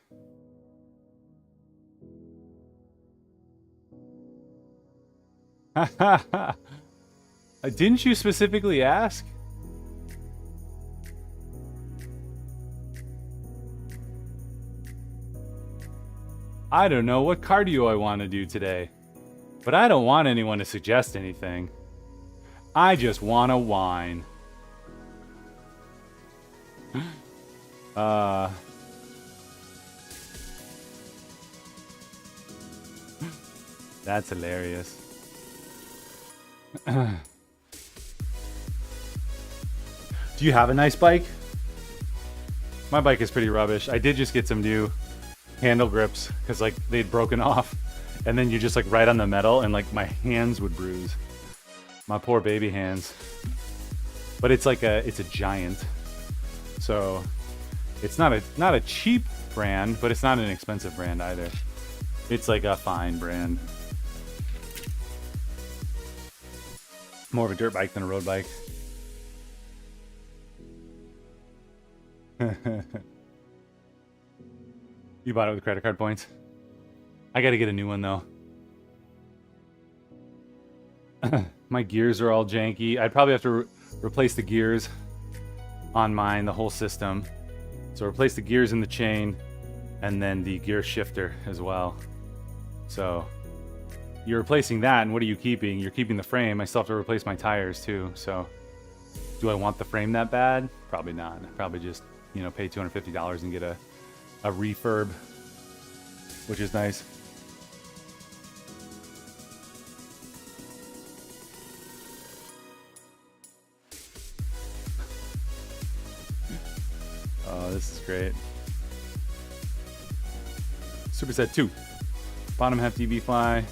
Didn't you specifically ask? I don't know what cardio I want to do today, but I don't want anyone to suggest anything. I just want to whine. That's hilarious. Do you have a nice bike? My bike is pretty rubbish. I did just get some new handle grips because like they'd broken off, and then you just like right on the metal and like my hands would bruise. My poor baby hands. But it's like it's a Giant. So it's not a cheap brand, but it's not an expensive brand either. It's like a fine brand. More of a dirt bike than a road bike. You bought it with credit card points? I gotta get a new one though. My gears are all janky. I'd probably have to replace the gears on mine, the whole system. So replace the gears in the chain and then the gear shifter as well. So you're replacing that, and what are you keeping? You're keeping the frame. I still have to replace my tires too. So do I want the frame that bad? Probably not. I'd probably just, you know, pay $250 and get a refurb, which is nice. Oh, this is great. Superset 2. Bottom half DB fly.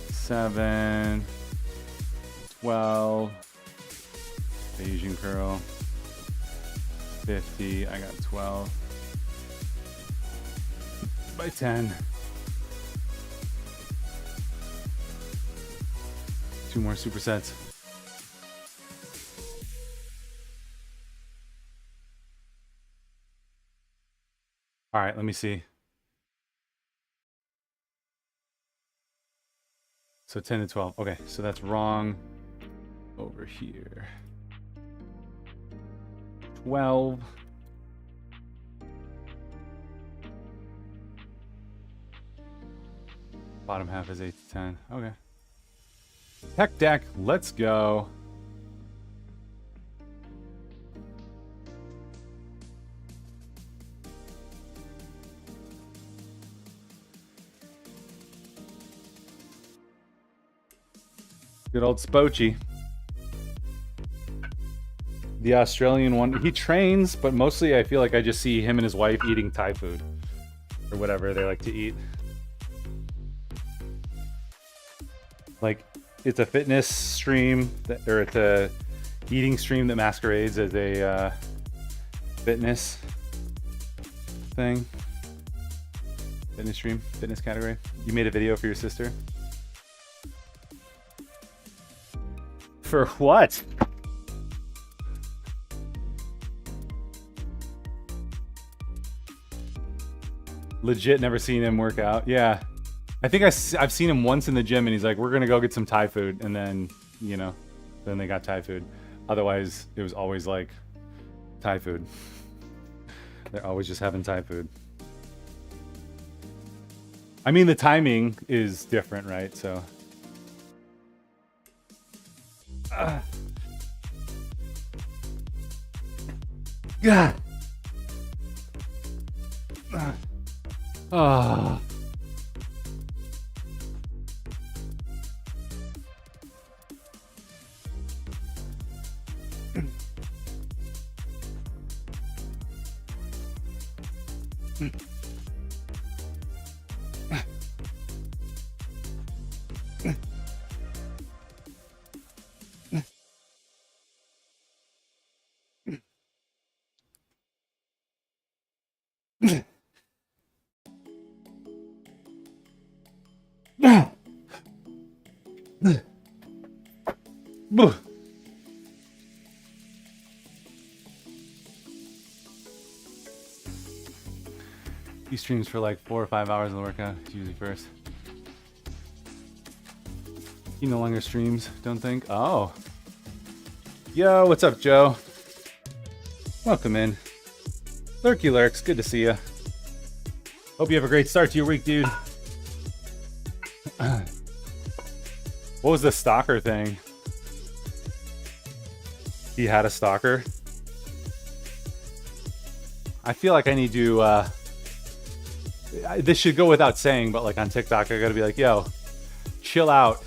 7. 12. Asian curl. 50. I got 12. By 10. 2 more supersets. All right, let me see. So 10 to 12. Okay, so that's wrong over here. 12. Bottom half is 8 to 10. Okay. Tech deck, let's go. Good old Spochi. The Australian one. He trains, but mostly I feel like I just see him and his wife eating Thai food. Or whatever they like to eat. Like, it's a fitness stream, or it's a eating stream that masquerades as a fitness thing. Fitness stream, fitness category. You made a video for your sister? For what? Legit never seen him work out. Yeah. I think I've seen him once in the gym and he's like, we're going to go get some Thai food. And then, you know, then they got Thai food. Otherwise, it was always like Thai food. They're always just having Thai food. I mean, the timing is different, right? So. God. Oh. He streams for like 4 or 5 hours in the workout. It's usually first. He no longer streams, don't think. Oh. Yo, what's up, Joe? Welcome in. Lurky Lurks, good to see you. Hope you have a great start to your week, dude. What was the stalker thing? He had a stalker? I feel like I need to, this should go without saying, but like on TikTok, I gotta be like, yo, chill out,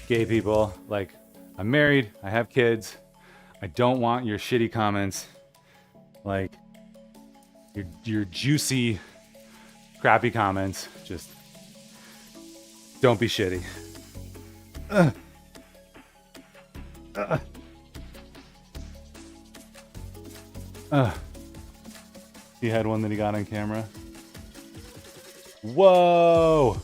gay people. Like, I'm married, I have kids. I don't want your shitty comments. Like, your juicy, crappy comments. Just don't be shitty. He had one that he got on camera. Whoa!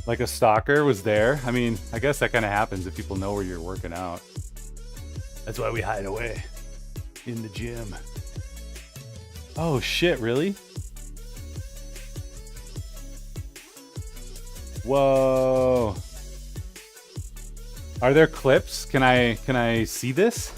Like a stalker was there. I mean, I guess that kind of happens if people know where you're working out. That's why we hide away in the gym. Oh shit, really? Whoa. Are there clips? Can I see this?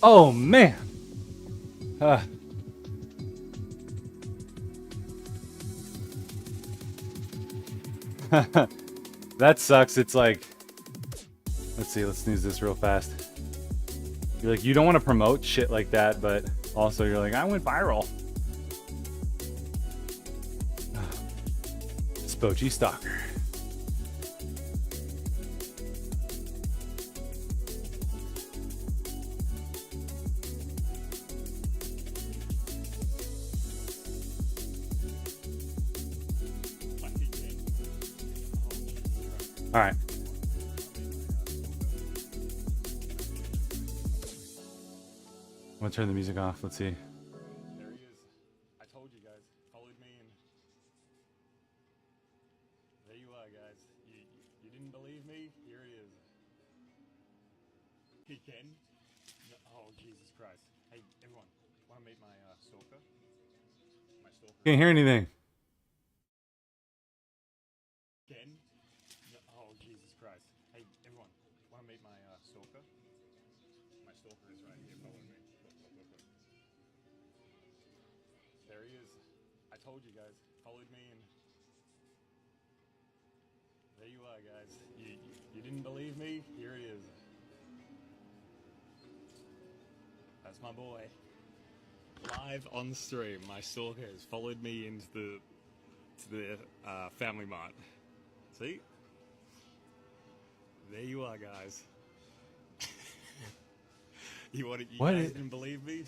Oh man. That sucks. It's like, let's see, let's snooze this real fast. You're like, you don't want to promote shit like that, but also you're like, I went viral. Spoochy stalker. All right. I'm gonna turn the music off. Let's see. There he is. I told you guys. Followed me and there you are, guys. You didn't believe me? Here he is. He can? No, oh, Jesus Christ. Hey, everyone. Want to meet my stalker? My stalker. Can't hear anything. Ken? No, oh, Jesus Christ. Hey, everyone. Want to meet my stalker? My stalker is right here. Follow me. Look. There he is. I told you guys. Followed me and There you are, guys. You didn't believe me? Here it is. That's my boy. Live on the stream, my stalker has followed me into the Family Mart. See? There you are, guys. You guys didn't believe me?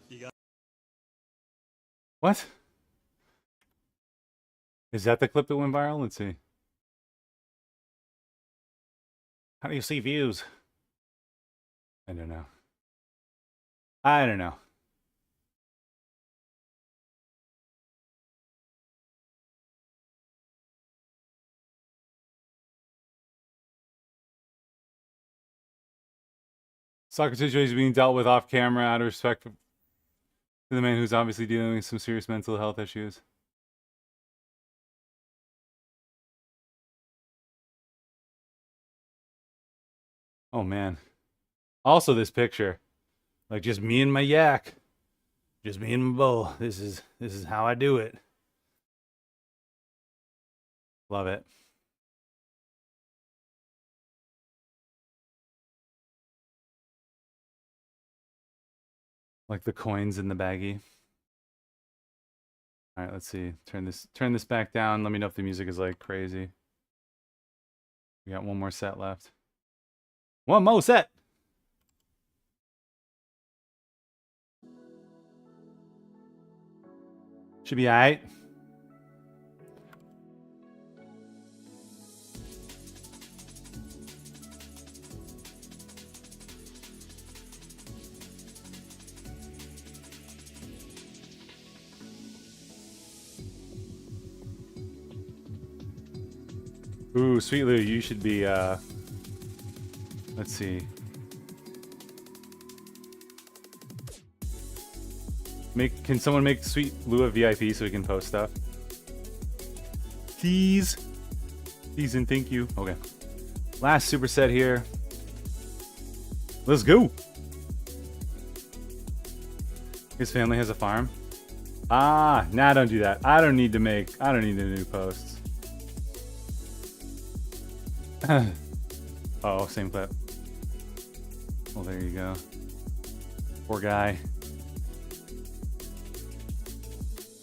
You guys. What? Is that the clip that went viral? Let's see. How do you see views? I don't know. I don't know. Soccer situation being dealt with off camera out of respect for the man who's obviously dealing with some serious mental health issues. Oh man. Also this picture. Like just me and my yak. Just me and my bull. This is how I do it. Love it. Like the coins in the baggie. All right, let's see. Turn this back down. Let me know if the music is like crazy. We got one more set left. One more set. Should be all right. Ooh, Sweet Lou, you should be, let's see. Can someone make Sweet Lou a VIP so we can post stuff? Please. Please and thank you. Okay. Last superset here. Let's go. His family has a farm. Ah, nah, don't do that. I don't need to do posts. Oh, same clip. Well, there you go. Poor guy.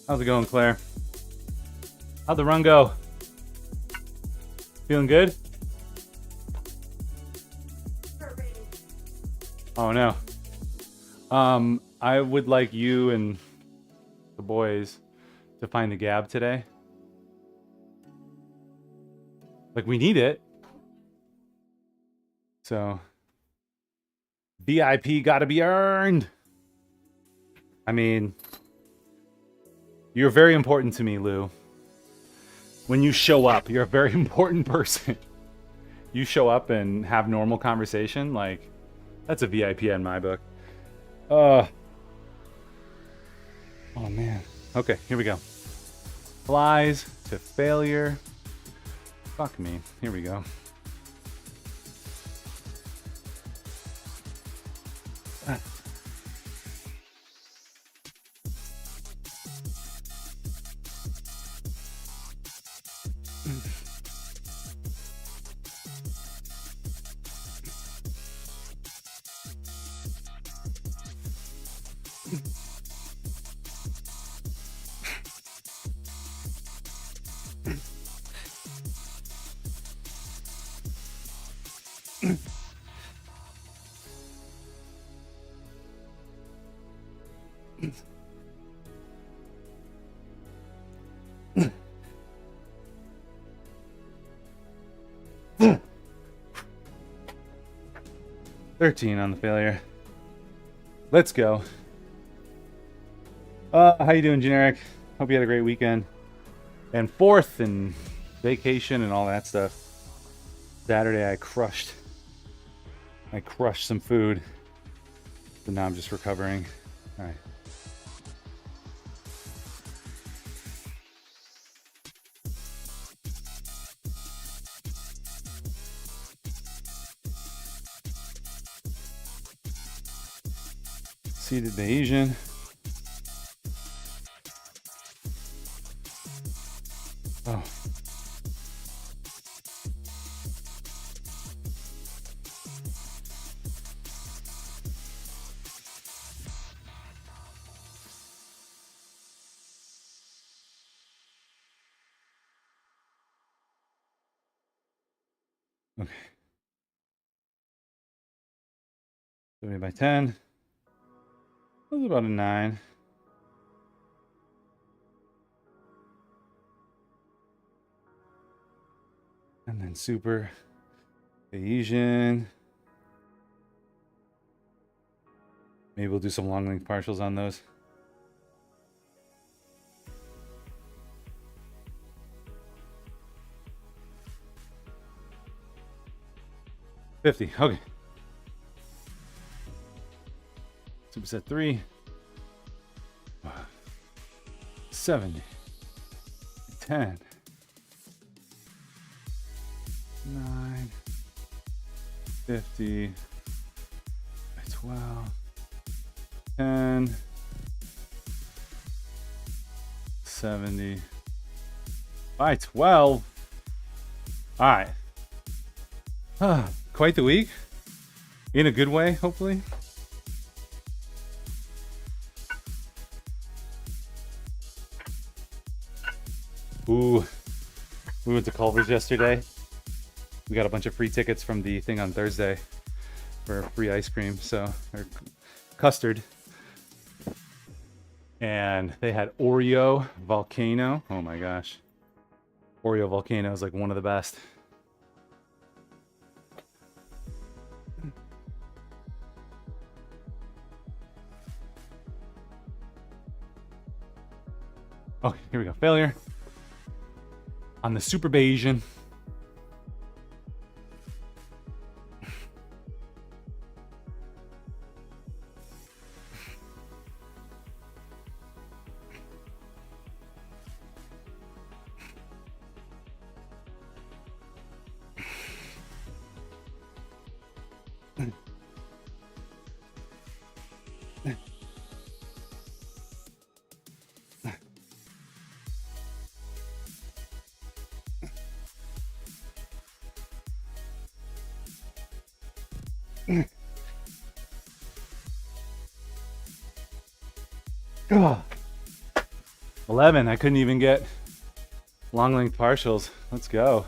How's it going, Claire? How'd the run go? Feeling good? Oh no. I would like you and the boys to find the gab today. Like, we need it. So, VIP gotta be earned. I mean, you're very important to me, Lou. When you show up, you're a very important person. You show up and have normal conversation, like, that's a VIP in my book. Oh man. Okay, here we go. Flies to failure. Fuck me. Here we go. $13 on the failure. Let's go. How you doing, Generic? Hope you had a great weekend. And 4th and vacation and all that stuff. Saturday I crushed some food. But now I'm just recovering. All right. Seated Bayesian. Oh. Okay. 70 by 10. That was about a 9. And then super Asian. Maybe we'll do some long length partials on those. $50. Okay. Superset 3. 70. 10. 9. 50. By 12. 10. 70. By 12. All right. Quite the week. In a good way, hopefully. Ooh. We went to Culver's yesterday. We got a bunch of free tickets from the thing on Thursday for free ice cream, or custard. And they had Oreo Volcano. Oh my gosh. Oreo Volcano is like one of the best. Okay, here we go. Failure on the Super Bayesian. Oh. 11. I couldn't even get long length partials. Let's go.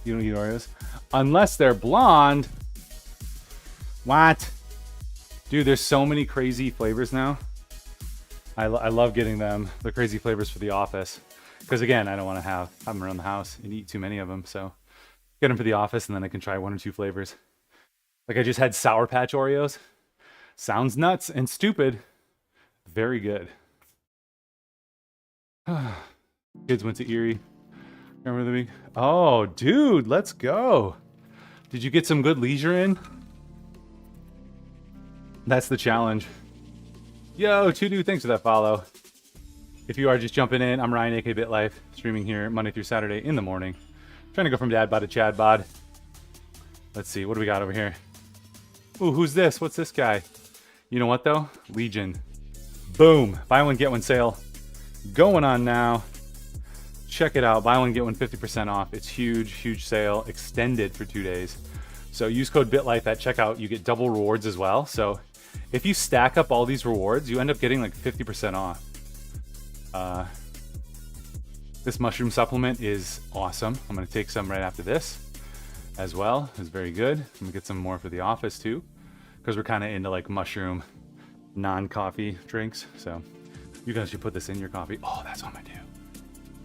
You don't eat Oreos? Unless they're blonde. What? Dude, there's so many crazy flavors now. I love getting them. The crazy flavors for the office. Because again, I don't want to have them around the house and eat too many of them. So get them for the office and then I can try 1 or 2 flavors. Like I just had Sour Patch Oreos. Sounds nuts and stupid. Very good. Kids went to Erie. Remember the week? Oh, dude, let's go. Did you get some good leisure in? That's the challenge. Yo, Tudu, thanks for that follow. If you are just jumping in, I'm Ryan, aka BitLife, streaming here Monday through Saturday in the morning. Trying to go from dad bod to Chad bod. Let's see, what do we got over here? Ooh, who's this? What's this guy? You know what though? Legion. Boom. Buy one, get one sale. Going on now. Check it out. Buy one, get one 50% off. It's huge, huge sale. Extended for 2 days. So use code BitLife at checkout. You get double rewards as well. So if you stack up all these rewards, you end up getting like 50% off. This mushroom supplement is awesome. I'm going to take some right after this as well. It's very good. I'm going to get some more for the office too, because we're kind of into like mushroom non-coffee drinks. So you guys should put this in your coffee. Oh, that's what I'm going to do.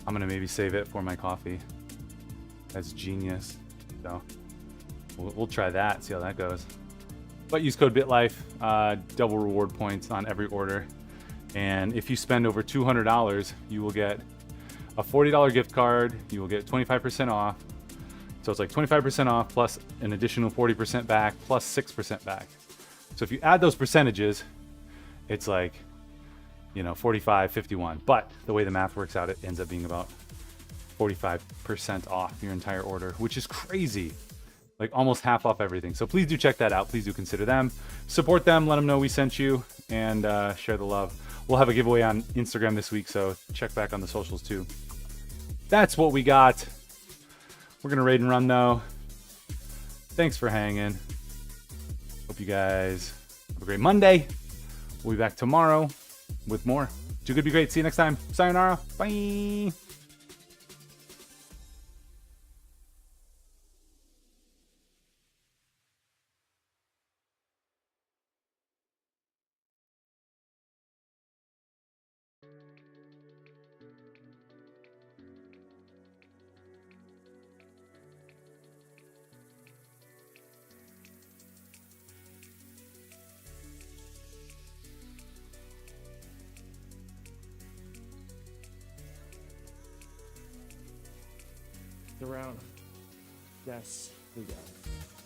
I'm going to maybe save it for my coffee. That's genius. So we'll try that, see how that goes. But use code BitLife, double reward points on every order. And if you spend over $200, you will get a $40 gift card. You will get 25% off. So it's like 25% off plus an additional 40% back plus 6% back. So if you add those percentages, it's like, you know, 45, 51. But the way the math works out, it ends up being about 45% off your entire order, which is crazy. Like almost half off everything. So please do check that out. Please do consider them. Support them. Let them know we sent you and share the love. We'll have a giveaway on Instagram this week, so check back on the socials too. That's what we got. We're going to raid and run though. Thanks for hanging. Hope you guys have a great Monday. We'll be back tomorrow with more. Do good, be great. See you next time. Sayonara. Bye. Around. Yes, we got it.